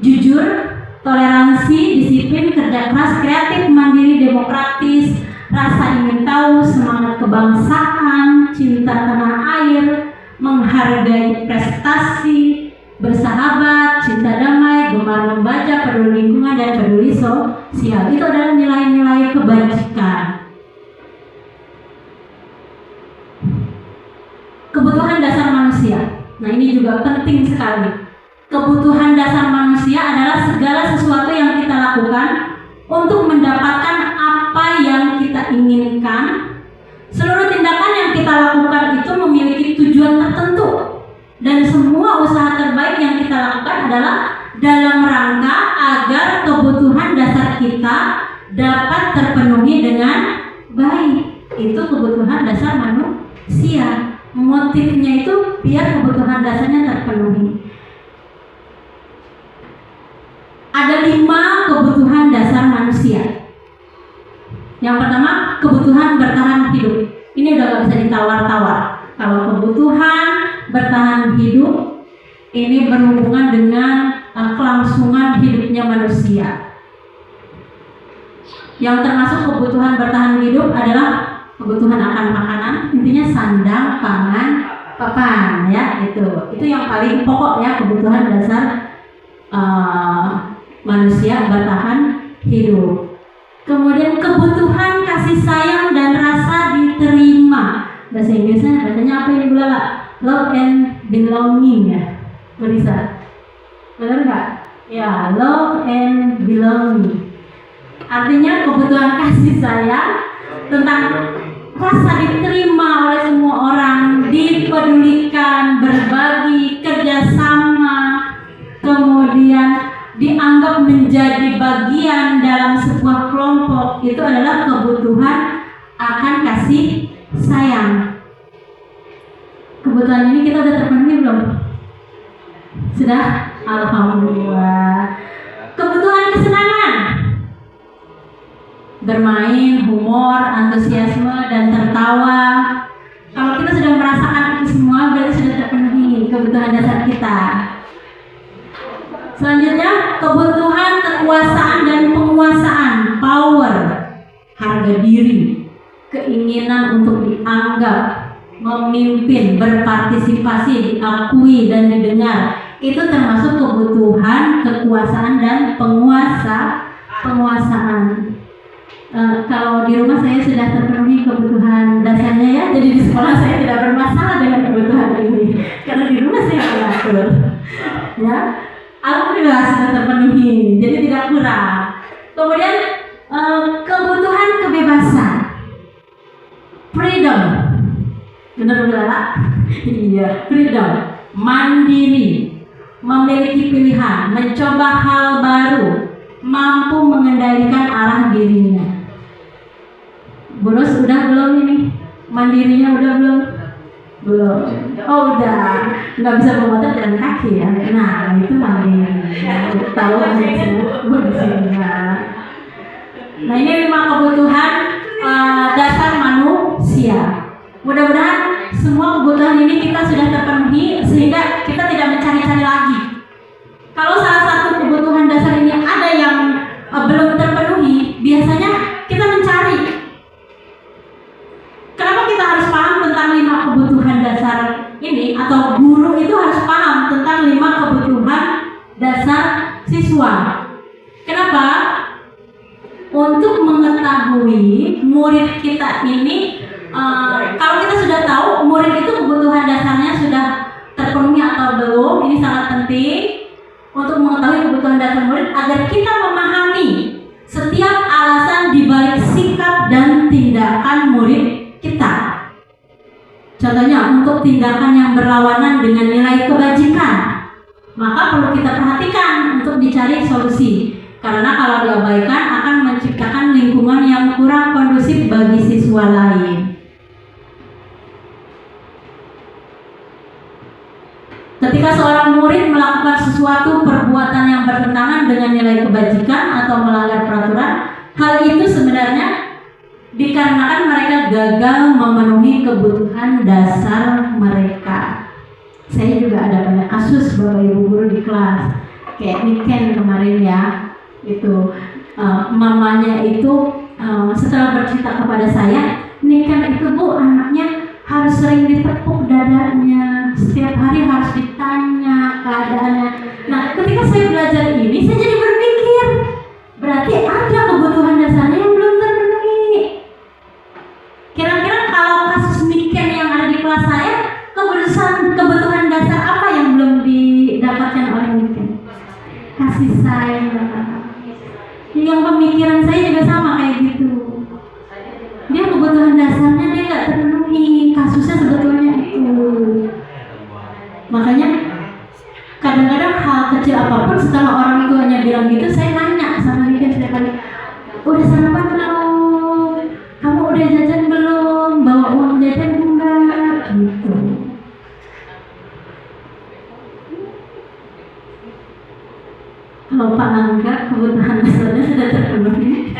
jujur, toleransi, disiplin, kerja keras, kreatif, mandiri, demokratis, rasa ingin tahu, semangat kebangsaan, cinta tanah air, menghargai prestasi, bersahabat, cinta damai, gemar membaca, peduli lingkungan, dan peduli sosial. Itu adalah nilai-nilai kebajikan. Kebutuhan dasar manusia. Nah, ini juga penting sekali. Kebutuhan dasar manusia adalah segala sesuatu yang kita lakukan untuk mendapatkan apa yang kita inginkan. Seluruh tindakan yang kita lakukan itu memiliki tujuan tertentu, dan semua usaha terbaik yang kita lakukan adalah dalam rangka agar kebutuhan dasar kita dapat terpenuhi dengan baik. Itu kebutuhan dasar manusia. Motifnya itu biar kebutuhan dasarnya terpenuhi. Ada 5 kebutuhan dasar manusia. Yang pertama, kebutuhan bertahan hidup. Ini udah gak bisa ditawar-tawar. Kalau kebutuhan bertahan hidup, ini berhubungan dengan kelangsungan hidupnya manusia. Yang termasuk kebutuhan bertahan hidup adalah kebutuhan akan makanan, intinya sandang, pangan, papan, ya, itu yang paling pokok, ya, kebutuhan dasar manusia bertahan hidup. Kemudian kebutuhan kasih sayang dan rasa diterima. Bahasa Inggrisnya bacanya apa ini, Bu Lala? Love and belonging, ya, Marisa. Benar nggak? Ya, love and belonging. Artinya kebutuhan kasih sayang, tentang rasa diterima oleh semua orang, dipedulikan, berbagi, kerjasama, kemudian dianggap menjadi bagian dalam sebuah kelompok. Itu adalah kebutuhan akan kasih sayang. Kebutuhan ini kita udah terpenuhi belum? Sudah? Alhamdulillah. Kebutuhan kesenangan, bermain, humor, antusiasme, dan tertawa. Kalau kita sudah merasakan itu semua, berarti sudah terpenuhi kebutuhan dasar kita. Selanjutnya, kebutuhan kekuasaan dan penguasaan, power, harga diri, keinginan untuk dianggap, memimpin, berpartisipasi, diakui, dan didengar. Itu termasuk kebutuhan kekuasaan dan penguasaan. Kalau di rumah saya sudah terpenuhi kebutuhan dasarnya, ya, jadi di sekolah saya tidak bermasalah dengan kebutuhan ini karena di rumah saya mengatur, ya, alhamdulillah sudah terpenuhi, jadi tidak kurang. Kemudian kebutuhan kebebasan, freedom, benar benar, iya, freedom, mandiri, memiliki pilihan, mencoba hal baru, mampu mengendalikan arah dirinya. Bonus udah belum ini? Mandirinya udah belum? Belum. Oh udah. Nggak bisa memotor jalan kaki, ya. Nah itu mandiri. Tahu aja. Nah ini 5 kebutuhan dasar manusia. Mudah-mudahan semua kebutuhan ini kita sudah terpenuhi sehingga kita tidak mencari-cari lagi. Kalau salah satu kebutuhan dasar ini ada yang belum terpenuhi, biasanya kita mencari. Kenapa kita harus paham tentang 5 kebutuhan dasar ini, atau guru itu harus paham tentang 5 kebutuhan dasar siswa? Kenapa? Untuk mengetahui murid kita ini kalau kita sudah tahu murid itu kebutuhan dasarnya sudah terpenuhi atau belum, ini sangat penting untuk mengetahui kebutuhan dasar murid agar kita memahami setiap alasan dibalik sikap dan tindakan murid kita. Contohnya untuk tindakan yang berlawanan dengan nilai kebajikan, maka perlu kita perhatikan untuk dicari solusi. Karena kalau diabaikan akan menciptakan lingkungan yang kurang kondusif bagi siswa lain. Ketika seorang murid melakukan sesuatu perbuatan yang bertentangan dengan nilai kebajikan atau melanggar peraturan, hal itu sebenarnya dikarenakan mereka gagal memenuhi kebutuhan dasar mereka. Saya juga ada banyak kasus Bapak Ibu guru di kelas, kayak Niken kemarin ya, itu mamanya itu setelah bercerita kepada saya, Niken itu Bu anaknya harus sering ditepuk dadanya, setiap hari harus ditanya keadaannya. Nah, ketika saya belajar ini, saya jadi berpikir, berarti ada kebutuhan dasarnya yang belum terpenuhi. Kira-kira kalau kasus Niken yang ada di kelas saya, kebutuhan dasar apa yang belum didapatkan oleh Niken? Kasih sayang. Yang pemikiran saya juga sama kayak gitu. Dia kebutuhan dasarnya dia nggak terpenuhi, kasusnya sebetulnya itu. Makanya kadang-kadang hal kecil apapun setelah orang tuanya bilang gitu, saya nanya sama dia setiap kali, udah sarapan belum? Kamu udah jajan belum? Bawa uang jajan enggak? Gitu. Kalau Pak Angga kebutuhan dasarnya sudah terpenuhi.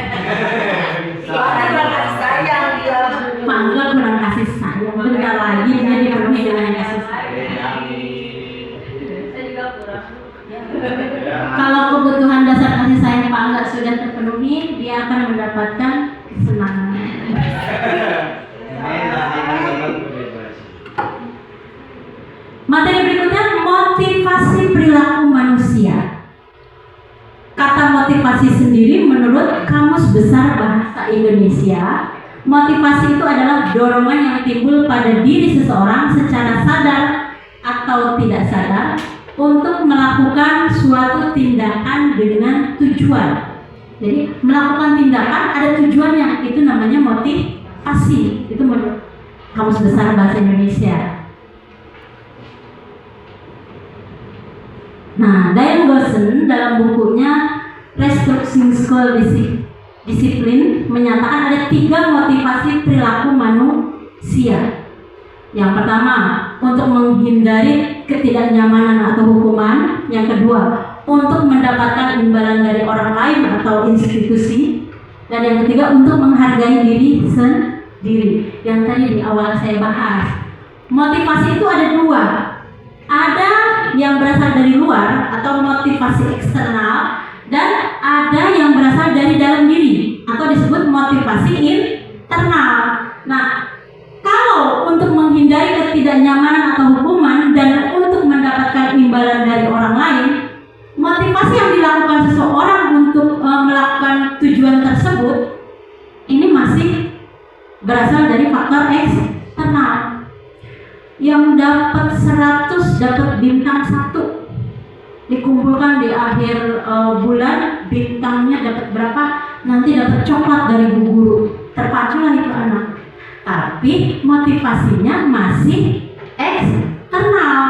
Pak Angga kurang kasih sayang, bentar lagi dia dipenuhi dengan kasih sayang. Kalau kebutuhan dasar kasih sayang Pak Angga sudah terpenuhi, dia akan mendapatkan kesenangan. Materi berikutnya, motivasi perilaku manusia. Kata motivasi sendiri menurut Kamus Besar Bahasa Indonesia, motivasi itu adalah dorongan yang timbul pada diri seseorang secara sadar atau tidak sadar untuk melakukan suatu tindakan dengan tujuan. Jadi melakukan tindakan ada tujuannya, itu namanya motivasi. Itu menurut Kamus Besar Bahasa Indonesia. Nah, Diane Goshen dalam bukunya Restructuring School Discipline menyatakan ada 3 motivasi perilaku manusia. Yang pertama, untuk menghindari ketidaknyamanan atau hukuman. Yang kedua, untuk mendapatkan imbalan dari orang lain atau institusi. Dan yang ketiga, untuk menghargai diri sendiri. Yang tadi di awal saya bahas. Motivasi itu ada 2. Ada yang berasal dari luar atau motivasi eksternal, dan ada yang berasal dari dalam diri atau disebut motivasi internal. Nah, kalau untuk menghindari ketidaknyamanan atau hukuman dan untuk mendapatkan imbalan dari orang lain, motivasi yang dilakukan seseorang untuk melakukan tujuan tersebut ini masih berasal dari faktor eksternal. Yang dapat 100 dapat bintang 1, dikumpulkan di akhir bulan, bintangnya dapat berapa, nanti dapat coklat dari bu guru. Terpaculah itu anak, tapi motivasinya masih eksternal,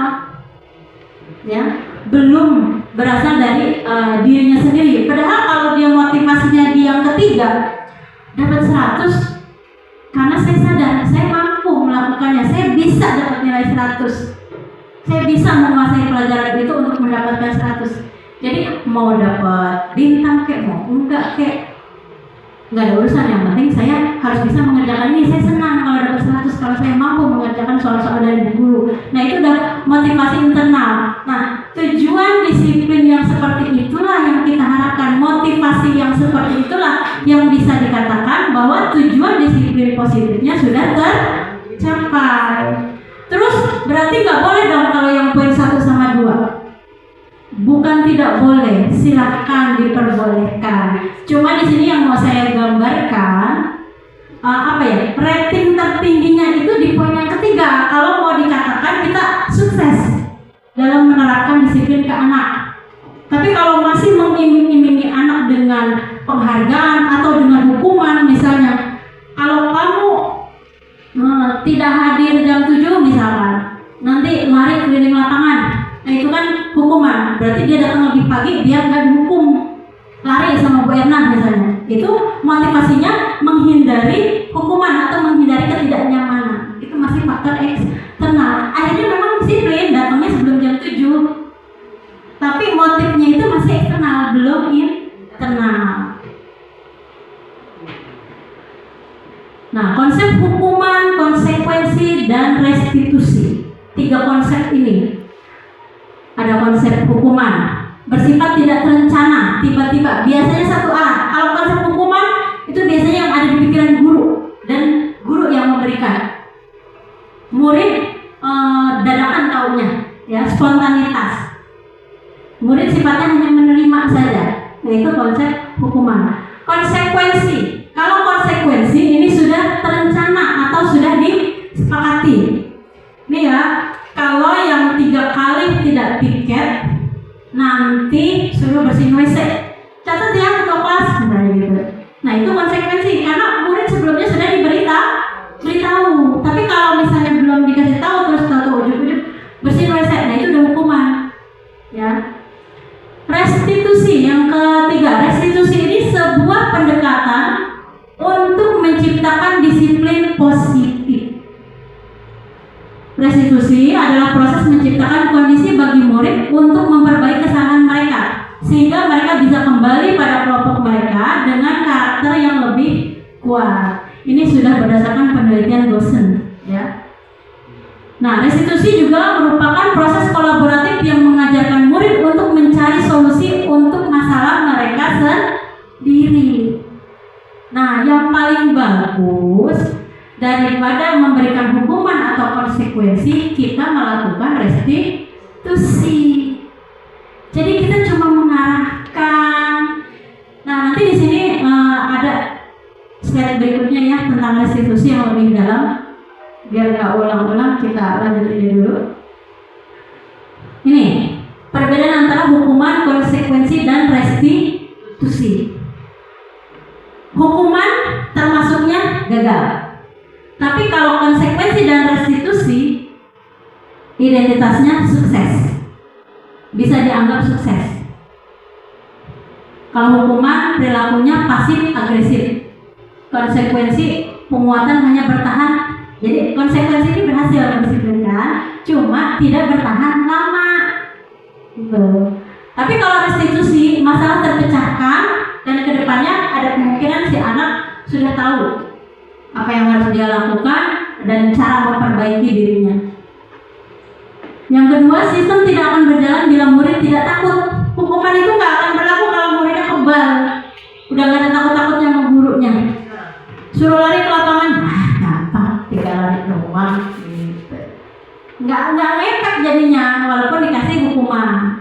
ya, belum berasal dari dirinya sendiri. Padahal kalau dia motivasinya di yang ketiga dapat 100, karena saya sadar saya mampu melakukannya, saya bisa dapat nilai 100, saya bisa menguasai pelajaran itu untuk mendapatkan 100. Jadi mau dapat bintang kek, mau enggak kek, nggak ada urusan. Yang penting saya harus bisa mengerjakan ini. Saya senang kalau dapat 100 kalau saya mampu mengerjakan soal-soal dari guru. Nah, itu udah motivasi internal. Nah, tujuan disiplin yang seperti itulah yang kita harapkan. Motivasi yang seperti itulah yang bisa dikatakan bahwa tujuan disiplin positifnya sudah tercapai. Terus berarti nggak boleh dong kalau yang poin 1 sama 2. Bukan tidak boleh, silakan diperbolehkan. Cuma di sini yang mau saya gambarkan, rating tertingginya itu di poin yang ketiga. Kalau mau dikatakan kita sukses dalam menerapkan disiplin ke anak. Tapi kalau masih mengiming-imingi anak dengan penghargaan atau dengan hukuman, misalnya kalau kamu tidak hadir jam 7 misalkan, nanti lari keliling lapangan, nah itu kan hukuman. Berarti dia datang lebih pagi biar nggak dihukum, lari sama Bu Erna misalnya. Itu motivasinya menghindari hukuman atau menghindari ketidaknyamanan. Itu masih faktor eksternal. Akhirnya memang disiplin, datangnya sebelum jam 7. Tapi motifnya itu masih eksternal, belum internal. Nah, konsep hukuman, konsekuensi, dan restitusi. 3 konsep ini. Ada konsep hukuman, bersifat tidak terencana, tiba-tiba, biasanya satu arah. Kalau konsep hukuman, itu biasanya yang ada di pikiran guru, dan guru yang memberikan. Murid dadakan taunya, ya, spontanitas. Murid sifatnya hanya menerima saja. Nah, itu konsep hukuman. Konsekuensi. Kalau konsekuensi ini sudah terencana atau sudah disepakati. Nih ya, kalau yang 3 kali tidak piket, nanti suruh bersihin WC. Catat ya ketua kelas, misalnya gitu. Nah, itu konsekuensi karena murid sebelumnya sudah diberitahu. Tapi kalau misalnya belum dikasih tahu terus tahu ujuk-ujuk bersihin WC, nah itu udah hukuman. Ya. Restitusi yang ketiga. Restitusi ini sebuah pendekatan untuk menciptakan disiplin positif. Restitusi adalah proses menciptakan kondisi bagi murid untuk memperbaiki kesalahan mereka, sehingga mereka bisa kembali pada kelompok mereka dengan karakter yang lebih kuat. Ini sudah berdasarkan penelitian dosen, ya. Nah, restitusi juga merupakan proses kolaboratif yang mengajarkan murid untuk mencari solusi untuk masalah mereka sendiri. Nah, yang paling bagus daripada memberikan hukuman atau konsekuensi, kita melakukan restitusi. Jadi kita cuma mengarahkan. Nah, nanti di sini ada slide berikutnya ya tentang restitusi yang lebih dalam. Biar nggak ulang-ulang, kita lanjut ini dulu. Ini perbedaan antara hukuman, konsekuensi, dan restitusi. Hukuman termasuknya gagal. Tapi kalau konsekuensi dan restitusi, identitasnya sukses. Bisa dianggap sukses. Kalau hukuman perilakunya pasif agresif. Konsekuensi penguatan hanya bertahan. Jadi konsekuensi ini berhasil mendisiplinkan, cuma tidak bertahan lama. Gitu. Tapi kalau restitusi, masalah terpecahkan dan kedepannya ada kemungkinan si anak sudah tahu apa yang harus dia lakukan dan cara memperbaiki dirinya. Yang kedua, sistem tidak akan berjalan bila murid tidak takut. Hukuman itu nggak akan berlaku kalau muridnya kebal, udah nggak ada takut-takutnya sama gurunya. Suruh lari ke lapangan, gampang, 3 lari doang. Gitu. Nggak ngefek jadinya, walaupun dikasih hukuman.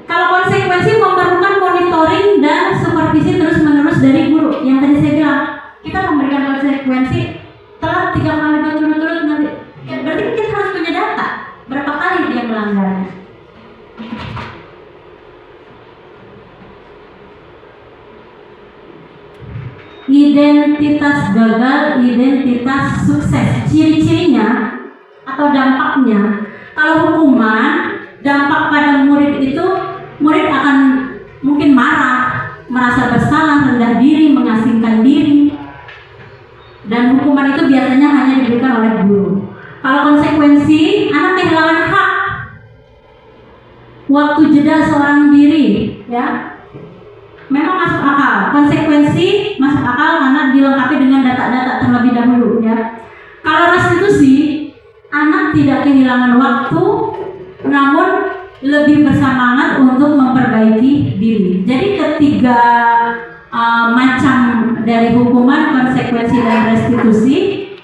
Kalau konsekuensi memerlukan monitoring dan supervisi terus-menerus dari guru. Yang tadi saya bilang, kita memberikan konsekuensi telat 3 kali berturut-turut nanti. Ya, berarti kita harus punya data berapa kali dia melanggarnya. Identitas gagal, identitas sukses. Ciri-cirinya atau dampaknya. Kalau hukuman, dampak pada murid itu, murid akan mungkin marah, merasa bersalah, rendah diri, mengasingkan diri. Dan hukuman itu biasanya hanya diberikan oleh guru. Kalau konsekuensi, anak kehilangan hak, waktu jeda seorang diri, ya. Memang masuk akal. Konsekuensi masuk akal karena dilengkapi dengan data-data terlebih dahulu, ya. Kalau restitusi, anak tidak kehilangan waktu, namun lebih bersemangat untuk memperbaiki diri. Jadi ketiga macam dari hukuman, konsekuensi, dan restitusi,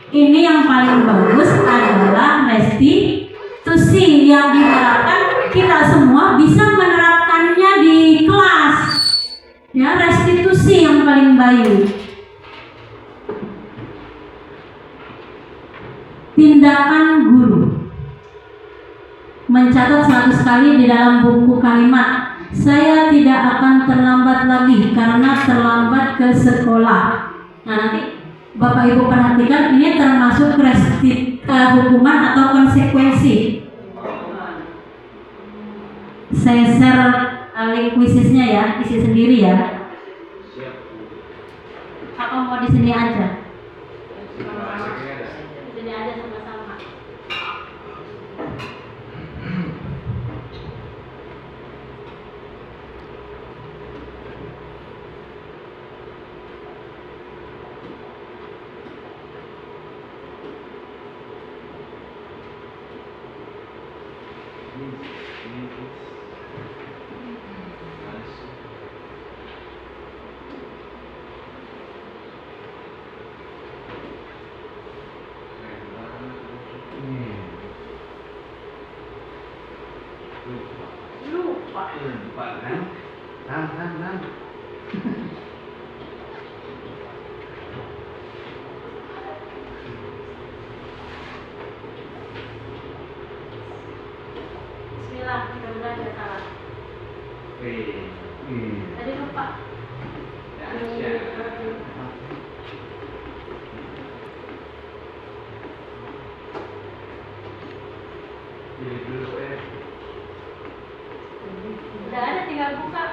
ini yang paling bagus adalah restitusi yang diharapkan kita semua bisa menerapkannya di kelas. Ya, restitusi yang paling baik. tindakan guru. Mencatat 100 kali di dalam buku kalimat, saya tidak akan terlambat lagi karena terlambat ke sekolah. Nah, nanti Bapak Ibu perhatikan, ini termasuk hukuman atau konsekuensi. Saya share link kuisisnya ya, isi sendiri ya. Atau mau di sini aja? Di sini aja sama-sama. Lupa kan? Bismillah, mudah-mudahan tidak salah. Tadi lupa. Udah ada, tinggal buka.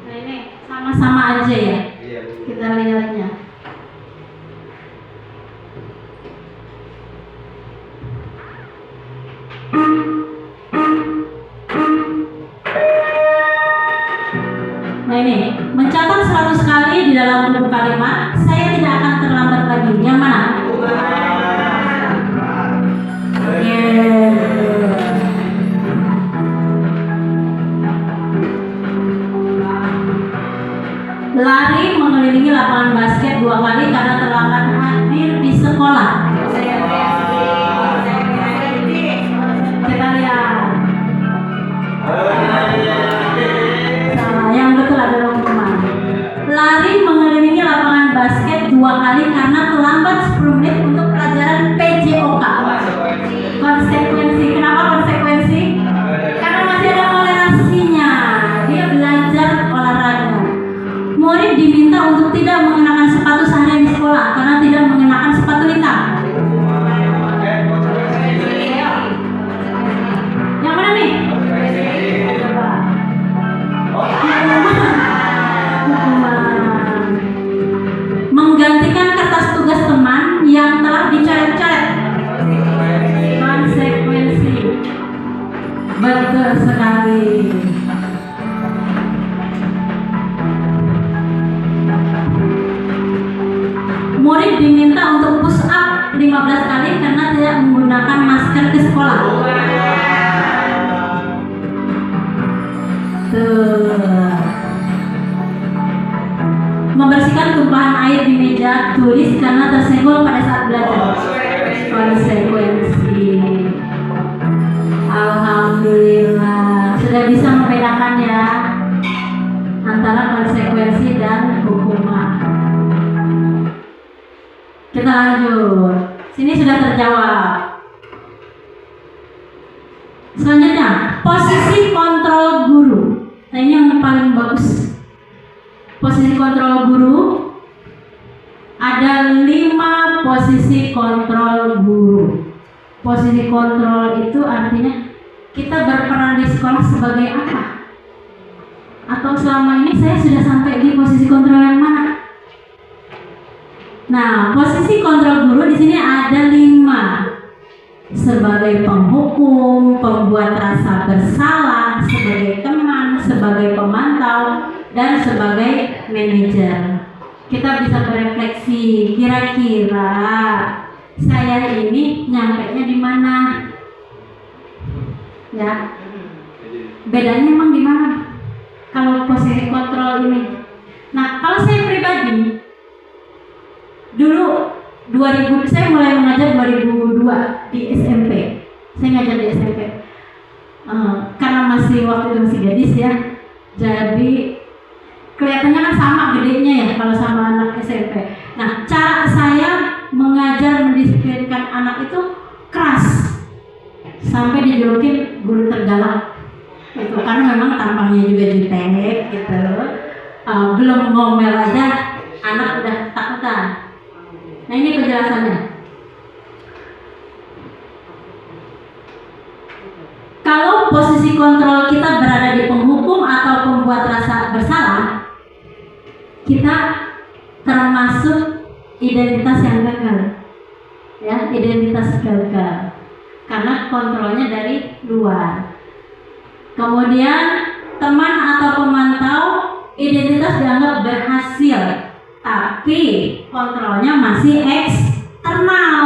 Nah ini sama-sama aja ya, kita lihatnya. Nah ini, mencatat 100 kali di dalam buku kalimat, saya tidak akan terlambat lagi. Yang mana? Lari mengelilingi lapangan basket 2 kali karena terlambat hadir di sekolah. Kita lihat. Salah, yang betul adalah hukuman. Lari mengelilingi lapangan basket 2 kali karena terlambat 10 menit untuk pelajaran PJOK. Konsekuensi. Kenapa konsekuensi? Karena masih ada toleransinya. Dia belajar olahraga. Murid diminta untuk tidak mengenakan sepatu seharian di sekolah karena tidak mengenakan sepatu hitam. Yang mana nih? Hukuman. Menggantikan kertas tugas teman yang telah dicoret-coret. Konsekuensi. Betul sekali. Murid diminta untuk push up 15 kali karena tidak menggunakan masker ke sekolah. Tuh. Membersihkan tumpahan air di meja tulis karena tersenggol pada saat belajar. Konsekuensi. Alhamdulillah, sudah bisa membedakan ya antara konsekuensi dan hukuman. Kita lanjut. Sini sudah terjawab. Selanjutnya, posisi kontrol guru. Nah, ini yang paling bagus. Posisi kontrol guru. Ada 5 posisi kontrol guru. Posisi kontrol itu artinya kita berperan di sekolah sebagai apa? Atau selama ini saya sudah sampai di posisi kontrol yang mana? Nah, posisi kontrol guru di sini ada 5. Sebagai penghukum, pembuat rasa bersalah, sebagai teman, sebagai pemantau, dan sebagai manajer. Kita bisa berefleksi, kira-kira saya ini nyampainya di mana? Ya. Bedanya emang di mana? kalau posisi kontrol ini. Nah, kalau saya pribadi, dulu 2000 saya mulai mengajar 2002 di SMP. Saya ngajar di SMP. Karena masih waktu itu masih gadis ya, jadi kelihatannya kan sama gedenya ya kalau sama anak SMP. Nah, cara saya mengajar mendisiplinkan anak itu keras, sampai dijulukin guru tergalak. Itu karena memang tampangnya juga jutek gitu. Belum ngomel aja anak udah takutan. Nah, ini penjelasannya. Kalau posisi kontrol kita berada di penghukum atau pembuat rasa bersalah, kita termasuk identitas yang gagal, ya, identitas gagal, karena kontrolnya dari luar. Kemudian teman atau pemantau, identitas dianggap berhasil, tapi kontrolnya masih eksternal,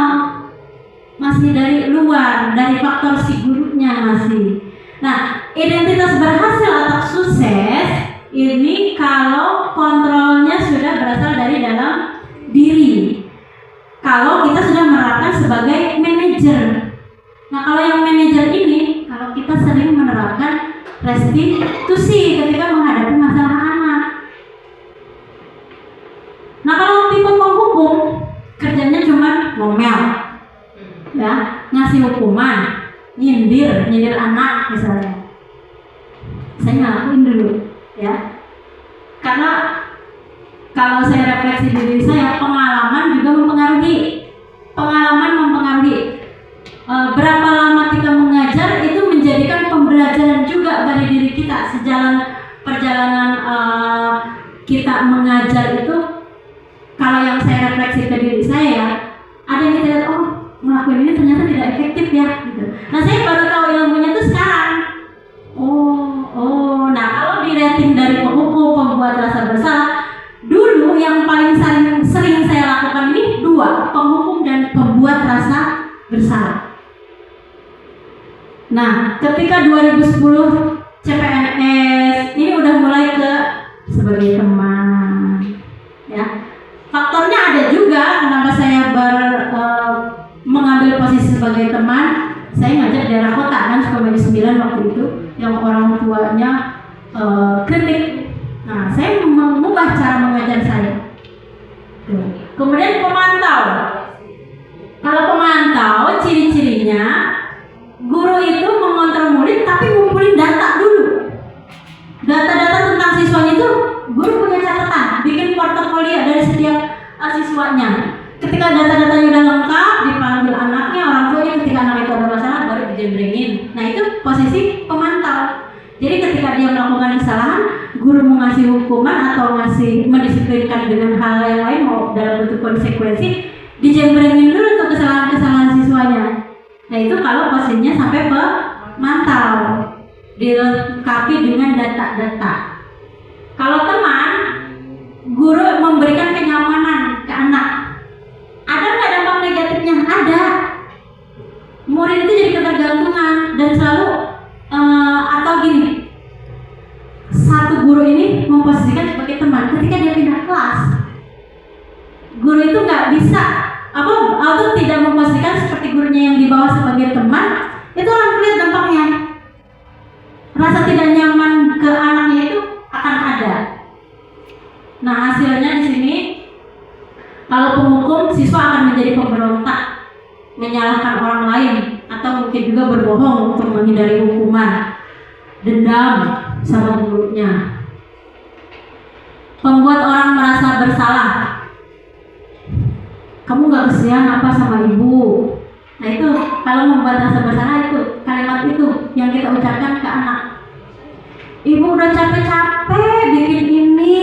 masih dari luar, dari faktor si gurunya masih. Nah, identitas berhasil atau sukses ini kalau kontrolnya sudah berasal dari dalam diri. Kalau kita sudah menerapkan sebagai manajer. Nah, kalau yang manajer ini, kalau kita sering menerapkan restitusi ketika menghadapi masalah anak. Nah, kalau tipe penghukum, kerjanya cuma ngomel, ya, ngasih hukuman, nyindir anak misalnya. Saya ngelakuin dulu, ya, karena kalau saya refleksi diri saya, pengalaman juga mempengaruhi. Berapa lama kita mengajar itu menjadikan pembelajaran juga bagi diri kita. Sejalan perjalanan kita mengajar itu, kalau yang saya refleksi ke diri saya, ada yang kita lihat, oh, ngelakuin ini ternyata tidak efektif ya, gitu. Nah, saya baru tahu ilmunya itu sekarang. Nah, kalau di rating dari penghukum, pembuat rasa bersalah, dulu yang paling sering saya lakukan ini dua, penghukum dan pembuat rasa bersalah. Nah, ketika 2010 CPNS ini udah mulai ke sebagai teman, ya. Faktornya ada juga kenapa saya mengambil posisi sebagai teman. Saya ngajar di daerah kota kan, Sukabumi 9 waktu itu, yang orang tuanya kritik. Nah, saya mengubah cara mengajar saya. Kemudian pemantau. Kalau pemantau, ciri-cirinya guru itu mengontrol murid tapi ngumpulin data dulu. Data-data tentang siswanya itu guru punya catatan, bikin portofolio dari setiap siswanya. Ketika data-datanya udah lengkap, dipanggil anaknya, orang tuanya, ketika anak itu ada masalah baru dijembrengin. Nah, itu posisi pemantau. Jadi ketika dia melakukan kesalahan, guru mau ngasih hukuman atau mendisiplinkan dengan hal yang lain, mau dalam bentuk konsekuensi, dijembrengin dulu untuk kesalahan-kesalahan siswanya. Nah, itu kalau posisinya sampai pemantau, dilengkapi dengan data-data. Kalau teman, guru memberikan kenyamanan ke anak. Ada nggak dampak negatifnya? Ada. Murid itu jadi ketergantungan dan selalu atau gini, satu guru ini memposisikan sebagai teman. Ketika dia pindah kelas, guru itu nggak bisa atau tidak memposisikan seperti gurunya yang di bawah sebagai teman. Itu akan lihat dampaknya. Rasa tidak nyaman ke anaknya itu akan ada. Nah, hasilnya di sini, kalau penghukum, siswa akan menjadi pemberontak, menyalahkan orang lain, atau mungkin juga berbohong untuk menghindari hukuman, dendam sama gurunya. Membuat orang merasa bersalah. Kamu gak kesian apa sama ibu? Nah, itu kalau membuat rasa bersalah, itu kalimat itu yang kita ucapkan ke anak. Ibu udah capek-capek bikin ini.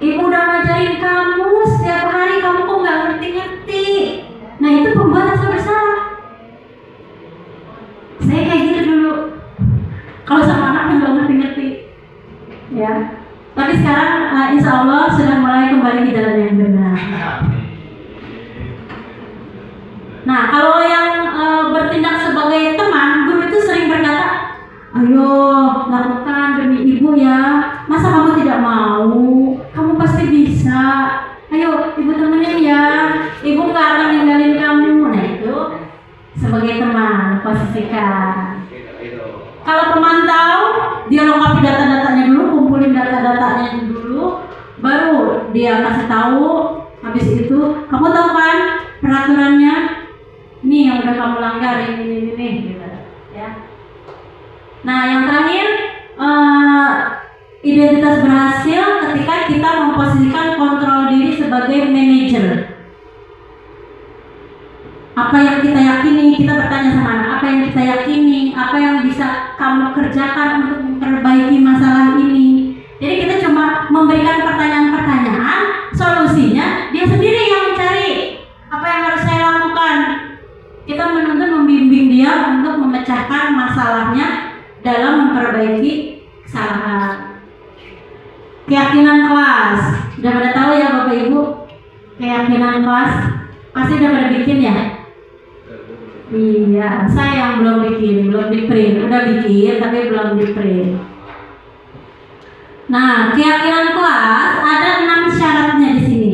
Ibu udah ngajarin kamu setiap hari, kamu kok gak ngerti-ngerti. Nah, itu pembuat rasa bersalah. Saya kayak gitu dulu. Kalau sama anak yang gak ngerti-ngerti, ya. Tapi sekarang insya Allah sudah mulai kembali di jalan yang benar. Nah, kalau yang bertindak sebagai teman, guru itu sering berkata, Ayo lakukan demi ibu ya. Masa kamu tidak mau? Kamu pasti bisa. Ayo ibu temenin ya. Ibu nggak akan ninggalin kamu. Nah itu sebagai teman posisikan. Kalau pemantau, dia lengkapi data-datanya dulu, kumpulin data-datanya dulu, baru dia kasih tahu. Habis itu kamu tahu kan peraturannya? Ini yang udah kamu langgar ini gitu ya. Nah yang terakhir identitas berhasil ketika kita memposisikan kontrol diri sebagai manajer. Apa yang kita yakini, kita bertanya sama anak, apa yang kita yakini, apa yang bisa kamu kerjakan untuk memperbaiki masalah ini. Jadi kita cuma memberikan pertanyaan-pertanyaan, solusinya dia sendiri yang mencari apa yang harus saya lakukan. Kita menuntun membimbing dia untuk memecahkan masalahnya dalam memperbaiki kesalahan. Keyakinan kelas, udah pada tahu ya Bapak Ibu? Keyakinan kelas pasti udah pada bikin ya? Iya, saya yang belum bikin, belum di print. Udah bikin tapi belum di print. Nah, keyakinan kelas ada 6 syaratnya di sini.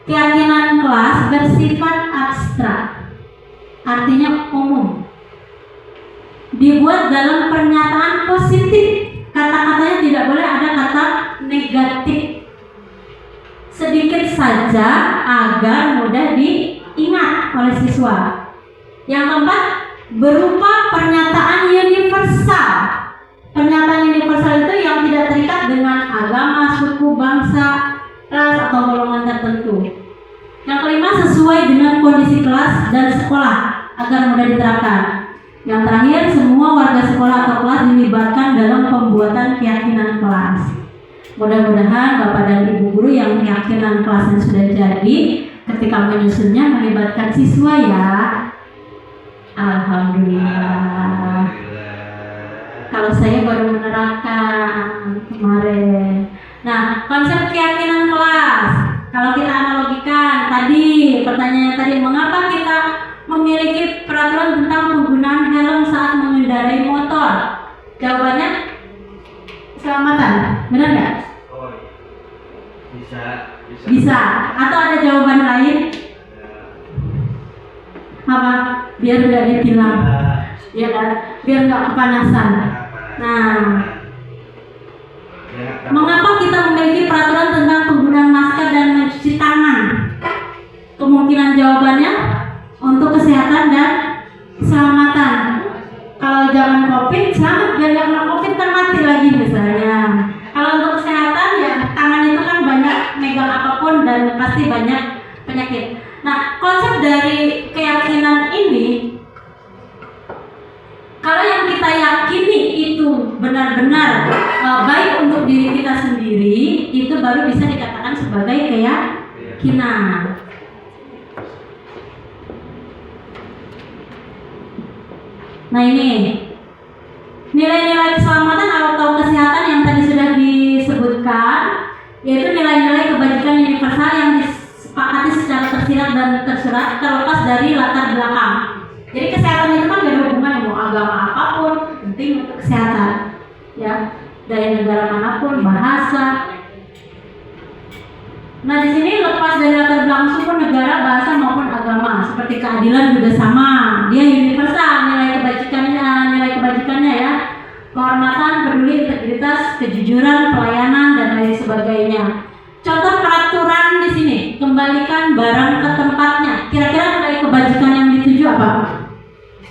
Keyakinan kelas bersifat abstrak, artinya umum. Dibuat dalam pernyataan positif. Kata-katanya tidak boleh ada kata negatif. Sedikit saja agar mudah diingat oleh siswa. Yang keempat, berupa pernyataan universal. Pernyataan universal itu yang tidak terikat dengan agama, suku, bangsa, ras, atau golongan tertentu. Yang kelima, sesuai dengan kondisi kelas dan sekolah agar mudah diterapkan. Yang terakhir, semua warga sekolah atau kelas dilibatkan dalam pembuatan keyakinan kelas. Mudah-mudahan Bapak dan Ibu guru yang keyakinan kelasnya sudah jadi, ketika menyusunnya melibatkan siswa ya. Alhamdulillah. Kalau saya baru menerapkan kemarin. Nah, konsep keyakinan kelas. Kalau kita analogikan tadi, pertanyaannya tadi, mengapa kita memiliki peraturan tentang penggunaan helm saat mengendarai motor? Jawabannya keselamatan. Benar nggak? Oh, bisa. Bisa. Atau ada jawaban lain? Apa? Biar nggak ditilang, ya kan? Biar nggak kepanasan. Nah, mengapa kita memiliki peraturan tentang penggunaan masker dan mencuci tangan? Kemungkinan jawabannya untuk kesehatan dan keselamatan. Kalau zaman COVID, selamat biar nggak kena COVID kan mati lagi misalnya. Kalau untuk kesehatan ya tangan itu kan banyak megang apapun dan pasti banyak penyakit. Nah, konsep dari keyakinan ini, kalau yang kita yakini itu benar-benar baik untuk diri kita sendiri, itu baru bisa dikatakan sebagai keyakinan. Nah ini nilai-nilai keselamatan atau kesehatan yang tadi sudah disebutkan, yaitu nilai-nilai kebajikan universal yang disepakati secara tersirat dan tersurat terlepas dari latar belakang. Jadi kesehatan itu kan gak ada hubungan mau agama apapun, penting untuk kesehatan, ya, dari negara manapun, bahasa. Nah di sini lepas dari latar belakang suku, negara, bahasa maupun agama, seperti keadilan juga sama, dia universal nilai kebajikannya ya, kehormatan, peduli, integritas, kejujuran, pelayanan dan lain sebagainya. Contoh peraturan di sini, kembalikan barang ke tempatnya. Kira-kira nilai kebajikan yang dituju apa?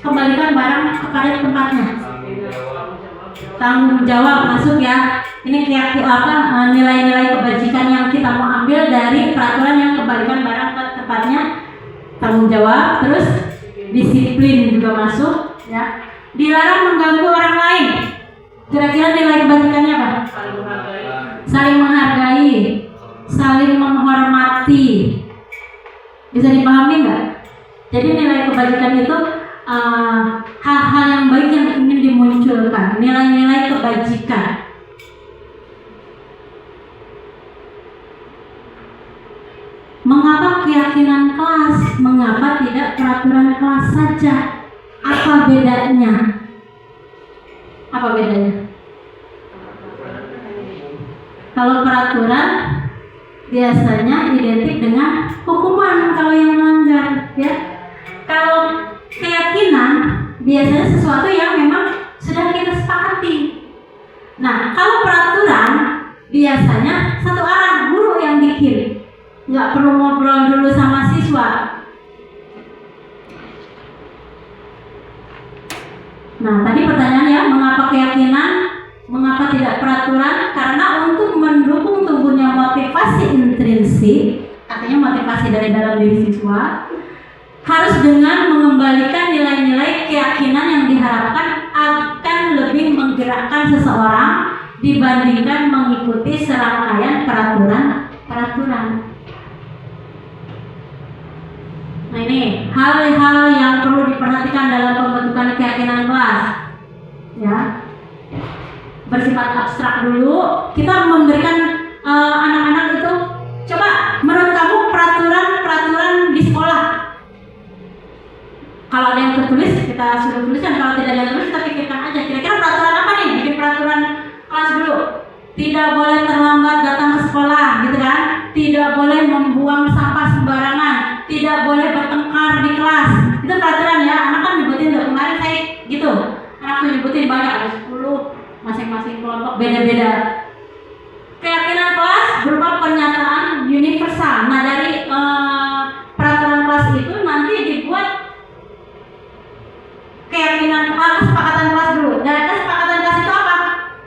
Kembalikan barang kepada tempatnya. Tanggung jawab masuk ya. Ini nilai-nilai kebajikan yang kita mau ambil dari peraturan yang kembalikan barang ke tempatnya. Tanggung jawab, terus disiplin juga masuk ya. Dilarang mengganggu orang lain. Kira-kira nilai kebajikannya apa? Saling menghargai, saling menghormati. Bisa dipahami nggak? Jadi nilai kebajikan itu hal-hal yang baik yang ingin dimunculkan, nilai-nilai kebajikan. Mengapa keyakinan kelas? Mengapa tidak peraturan kelas saja? Apa bedanya? Apa bedanya? Kalau peraturan biasanya identik dengan hukuman kalau yang melanggar, ya. Kalau keyakinan biasanya sesuatu yang memang sudah kita sepakati. Nah, kalau peraturan biasanya satu arah, guru yang bikin, nggak perlu ngobrol dulu sama siswa. Nah, tadi pertanyaannya, mengapa keyakinan, mengapa tidak peraturan? Karena untuk mendukung tumbuhnya motivasi intrinsik, artinya motivasi dari dalam diri siswa, harus dengan mengembalikan nilai-nilai keyakinan yang diharapkan akan lebih menggerakkan seseorang dibandingkan mengikuti serangkaian peraturan. Nah, ini hal-hal yang perlu diperhatikan dalam pembentukan keyakinan kelas, ya. Bersifat abstrak dulu, kita memberikan anak-anak itu, coba menurut kamu peraturan di sekolah. Kalau ada yang tertulis, kita suruh tuliskan. Kalau tidak ada yang tertulis, kita pikirkan aja. Kira-kira peraturan apa nih? Bikin peraturan kelas dulu. Tidak boleh terlambat datang ke sekolah, gitu kan? Tidak boleh membuang sampah sembarangan. Tidak boleh bertengkar di kelas. Itu peraturan ya. Anak kan nyebutin tuh. Kemarin saya gitu. Anak tuh nyebutin banyak, ada 10, masing-masing kelompok beda-beda. Keyakinan kelas berupa pernyataan universal. Nah, dari peraturan kelas itu nanti dibuat keyakinan kesepakatan kelas dulu. Dan kesepakatan kelas itu apa?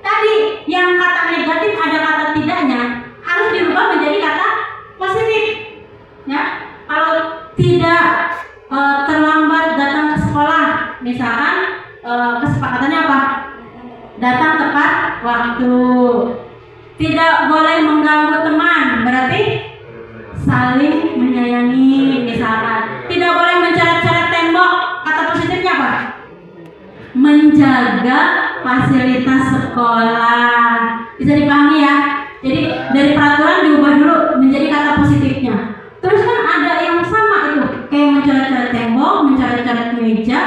Tadi yang kata negatif ada kata tidaknya harus dirubah menjadi kata positif. Ya, kalau tidak terlambat datang ke sekolah, misalkan kesepakatannya apa? Datang tepat waktu. Tidak boleh mengganggu teman, berarti saling menyayangi, misalkan. Tidak boleh mencoret-coret tembok, kata positifnya apa? Menjaga fasilitas sekolah. Bisa dipahami ya? Jadi dari peraturan diubah dulu menjadi kata positifnya. Terus kan ada yang sama itu, kayak mencoret-coret tembok, mencoret-coret meja.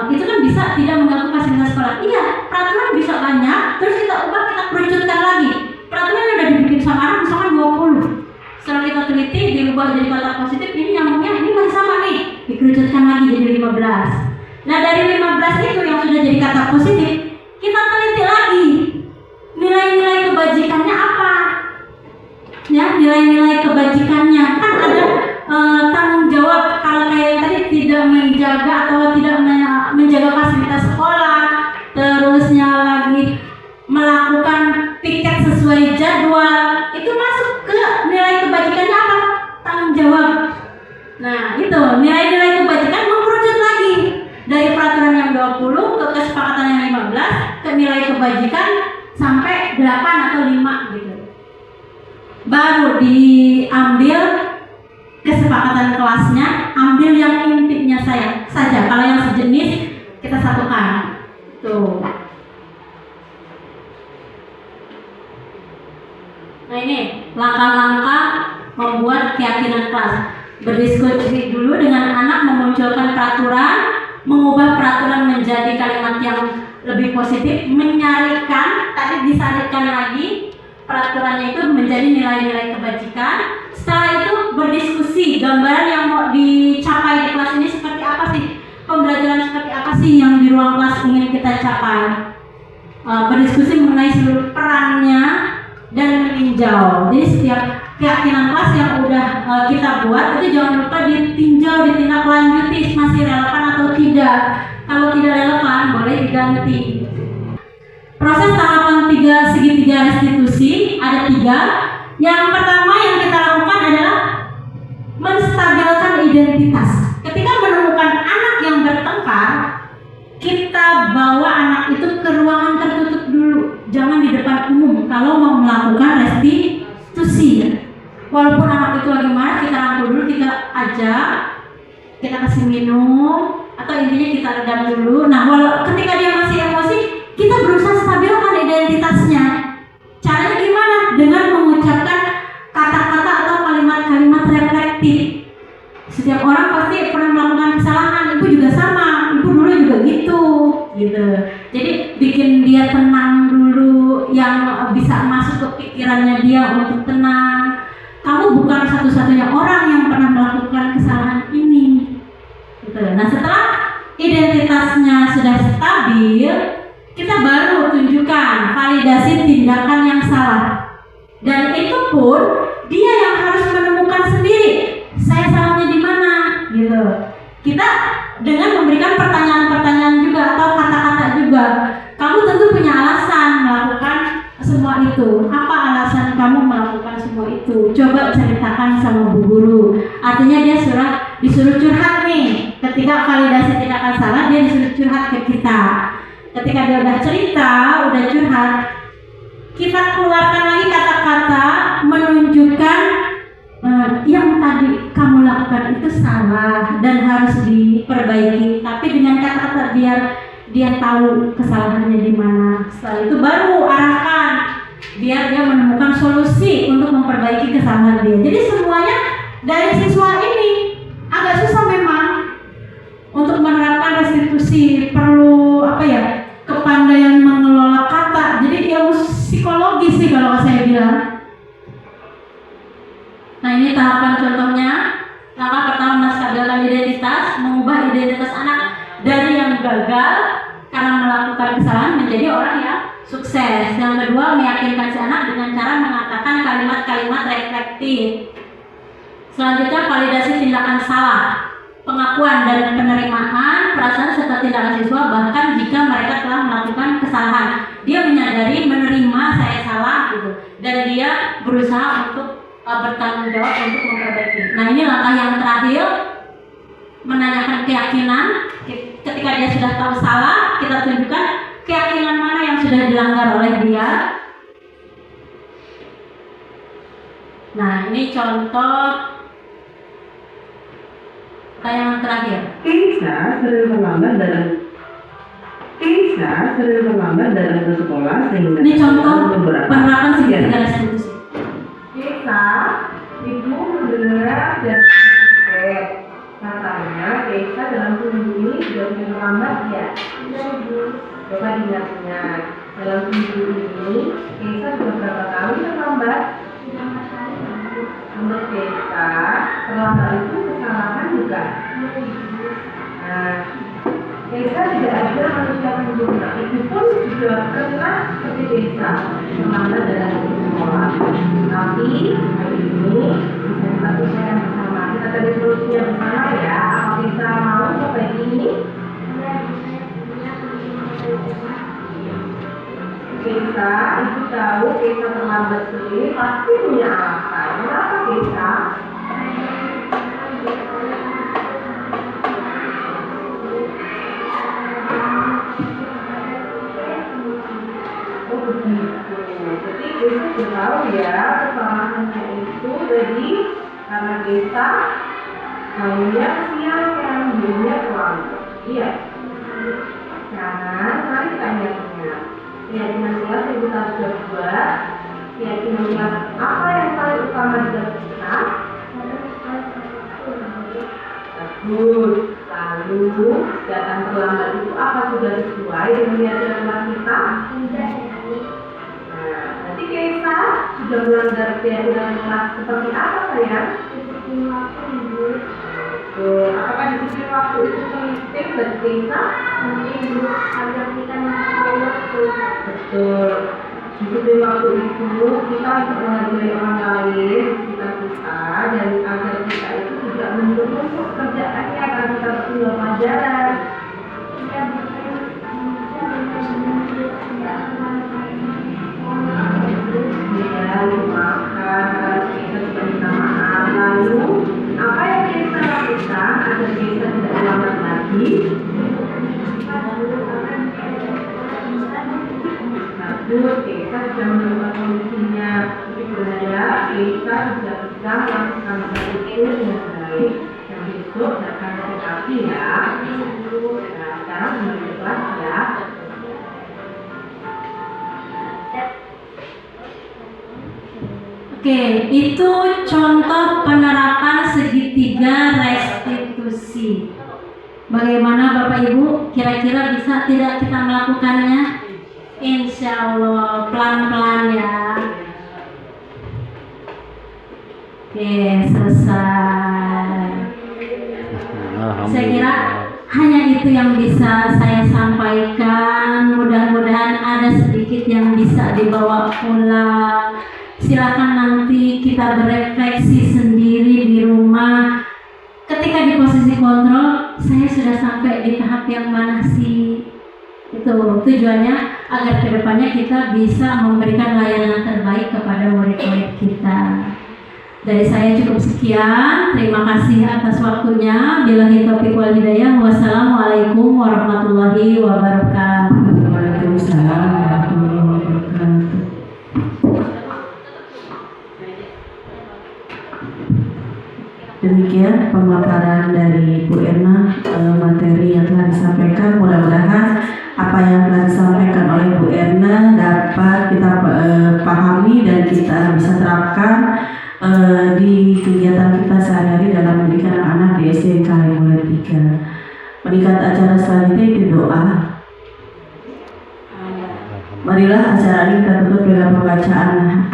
Itu kan bisa tidak mengganggu fasilitas sekolah. Iya, peraturan bisa banyak, terus kita ubah, kita kerucutkan lagi. Peraturan yang udah dibikin sama anak misalkan 20. Setelah kita teliti, dirubah jadi kata positif, ini nyambungnya, ini masih sama nih. Dikerucutkan lagi jadi 15. Nah, dari 15 itu yang sudah jadi kata positif, kita teliti lagi. Nilai-nilai kebajikannya apa? Ya, nilai-nilai kebajikannya. Kan ada tanggung jawab kalau kayak tadi tidak menjaga atau tidak menjaga fasilitas sekolah, terusnya lagi melakukan piket sesuai jadwal, itu masuk ke nilai kebajikannya apa? Tanggung jawab. Nah, itu nilai-nilai kebajikan mengkerucut lagi dari peraturan yang 20 ke kesepakatan yang 15 ke nilai kebajikan sampai 8 atau 5 gitu. Baru diambil kesepakatan kelasnya, ambil yang intinya saja. Kalau yang sejenis kita satukan. Tuh. Nah, ini langkah-langkah membuat keyakinan kelas. Berdiskusi dulu dengan anak, memunculkan peraturan, mengubah peraturan menjadi kalimat yang lebih positif, menyarikan, tadi disarikan lagi peraturannya itu menjadi nilai-nilai kebajikan. Setelah itu berdiskusi, gambaran yang mau dicapai di kelas ini seperti apa sih? Pembelajaran seperti apa sih yang di ruang kelas ingin kita capai? Berdiskusi mengenai seluruh perannya dan meninjau. Jadi setiap keyakinan kelas yang udah kita buat itu jangan lupa ditinjau, ditindaklanjuti masih relevan atau tidak. Kalau tidak relevan boleh diganti. Proses tahapan segitiga restitusi ada 3. Yang pertama yang kita lakukan adalah menstabilkan identitas. Ketika menemukan anak yang bertengkar, kita bawa anak itu ke ruangan tertutup dulu, jangan di depan umum kalau mau melakukan restitusi. Walaupun anak itu lagi marah, kita rangkul dulu, kita ajak, kita kasih minum, atau intinya kita redam dulu. Nah, ketika dia masih emosi, kita berusaha stabilkan identitasnya. Caranya gimana? Dengan mengucapkan kata-kata atau kalimat-kalimat reflektif. Setiap orang pasti pernah melakukan kesalahan, ibu juga sama, ibu dulu juga gitu. Jadi bikin dia untuk tenang. Kamu bukan satu-satunya orang yang pernah melakukan kesalahan ini. Gitu. Nah, setelah identitasnya sudah stabil, kita baru tunjukkan validasi tindakan yang salah. Dan itu pun dia yang harus menemukan sendiri, saya salahnya di mana, gitu. Kita dengan memberikan pertanyaan-pertanyaan juga atau kata-kata juga. Kamu tentu punya alasan melakukan semua itu. Apa alasan kamu melakukan semua itu? Coba ceritakan sama Bu Guru. Artinya dia disuruh curhat nih. Ketika validasi tindakan salah, dia disuruh curhat ke kita. Ketika dia udah cerita, udah curhat, kita keluarkan lagi kata-kata menunjukkan yang tadi kamu lakukan itu salah dan harus diperbaiki. Tapi dengan kata-kata biar dia tahu kesalahannya di mana. Setelah itu baru arahkan biar dia menemukan solusi untuk memperbaiki kesalahan dia. Jadi semuanya dari siswa ini agak susah memang untuk menerapkan restitusi, perlu kepandaian mengelola kata. Jadi ilmu psikologis sih kalau saya bilang. Nah, ini tahapan contohnya. Langkah pertama, menstabilkan identitas, mengubah identitas anak dari yang gagal karena melakukan kesalahan menjadi orang yang sukses. Yang kedua, meyakinkan si anak dengan cara mengatakan kalimat-kalimat reflektif. Selanjutnya, validasi tindakan salah, pengakuan dan penerimaan perasaan serta tindakan siswa bahkan jika mereka telah melakukan kesalahan. Dia menyadari, menerima saya salah gitu, dan dia berusaha untuk bertanggung jawab untuk memperbaiki. Nah, ini langkah yang terakhir, menanyakan keyakinan. Ketika dia sudah tahu salah, kita tunjukkan keyakinan mana yang sudah dilanggar oleh dia. Nah, ini contoh yang terakhir. Keisha sering terlambat dalam ke sekolah sehingga Ini contoh penerapan segitiga restitusi. Keisha, ibu mendengar dan katanya Keisha dalam seminggu ini sudah terlambat ya. Coba diingat-ingat, dalam seminggu ini Keisha sudah berapa kali terlambat? Menurut Keisha, terlambat itu kesalahan juga. Nah, Keisha tidak ada manusia sempurna. Itu pun juga pernah seperti Keisha terlambat dalam sekolah. Tapi hari ini bisa kita selesaikan bersama. Kita cari solusinya bersama ya. Apa Keisha mau coba ini? Keisha, ibu tahu Keisha terlambat sendiri pasti punya alasan. Kenapa Keisha? Oh begitu. Jadi Keisha sudah tahu ya kesalahannya itu jadi karena Keisha maunya siang yang dulunya terlambat. Iya. Sekarang mari kita ingat-ingat. Keyakinan kelas yang kita sudah buat, keyakinan kelas apa yang paling utama di kelas kita? Bagus. Lalu datang terlambat itu apa sudah sesuai dengan keyakinan kelas kita? Nah, nanti Keisha sudah melanggar keyakinan kelas seperti apa sayang? Disiplin waktu, Ibu. Apakah disiplin waktu itu penting bagi Keisha? Penting, agar kita mengetahui waktu. Betul. Disiplin waktu itu kita untuk menghargai orang lain sekitar kita dan agar kita itu tidak menumpuk kerjaannya karena kita tinggal pelajaran. Kita makan, kita juga minta maaf. Lalu apa yang kita lakukan agar kita tidak terlambat lagi? Bagus, kita sudah menemukan solusinya. Berharap kita sudah bisa melakukan hal itu dengan baik. Dan besok akan terapi ya. Nah, sekarang menuju kelas ya. Oke, itu contoh penerapan segitiga restitusi. Bagaimana Bapak Ibu? Kira-kira bisa tidak kita melakukannya? Insya Allah pelan-pelan ya. Oke, selesai. Saya kira hanya itu yang bisa saya sampaikan. Mudah-mudahan ada sedikit yang bisa dibawa pulang. Silakan nanti kita berefleksi sendiri di rumah. Ketika di posisi kontrol, saya sudah sampai di tahap yang mana sih? Itu tujuannya agar kedepannya kita bisa memberikan layanan terbaik kepada murid-murid kita. Dari saya cukup sekian. Terima kasih atas waktunya. Billahi taufiq wal hidayah. Wassalamualaikum warahmatullahi wabarakatuh. Waalaikumsalam warahmatullahi wabarakatuh. Demikian pemaparan dari Bu Erna, materi yang telah disampaikan. Mudah-mudahan apa yang telah disampaikan oleh Bu Erna dapat kita pahami dan kita bisa terapkan di kegiatan kita sehari-hari dalam mendidik anak-anak di SD Kalimulya 3. Meningkat acara selanjutnya itu doa. Marilah acara ini kita tutup dengan pembacaan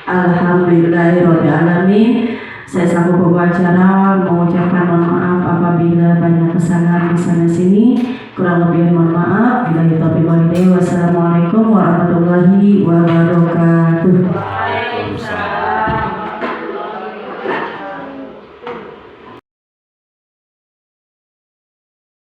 Alhamdulillahirabbil alamin. Saya selaku pembicara mengucapkan mohon maaf apabila banyak kesalahan di sana sini. Kurang lebih mohon maaf. Billahi taufiq wal hidayah. Wassalamualaikum warahmatullahi wabarakatuh. Waalaikumsalam.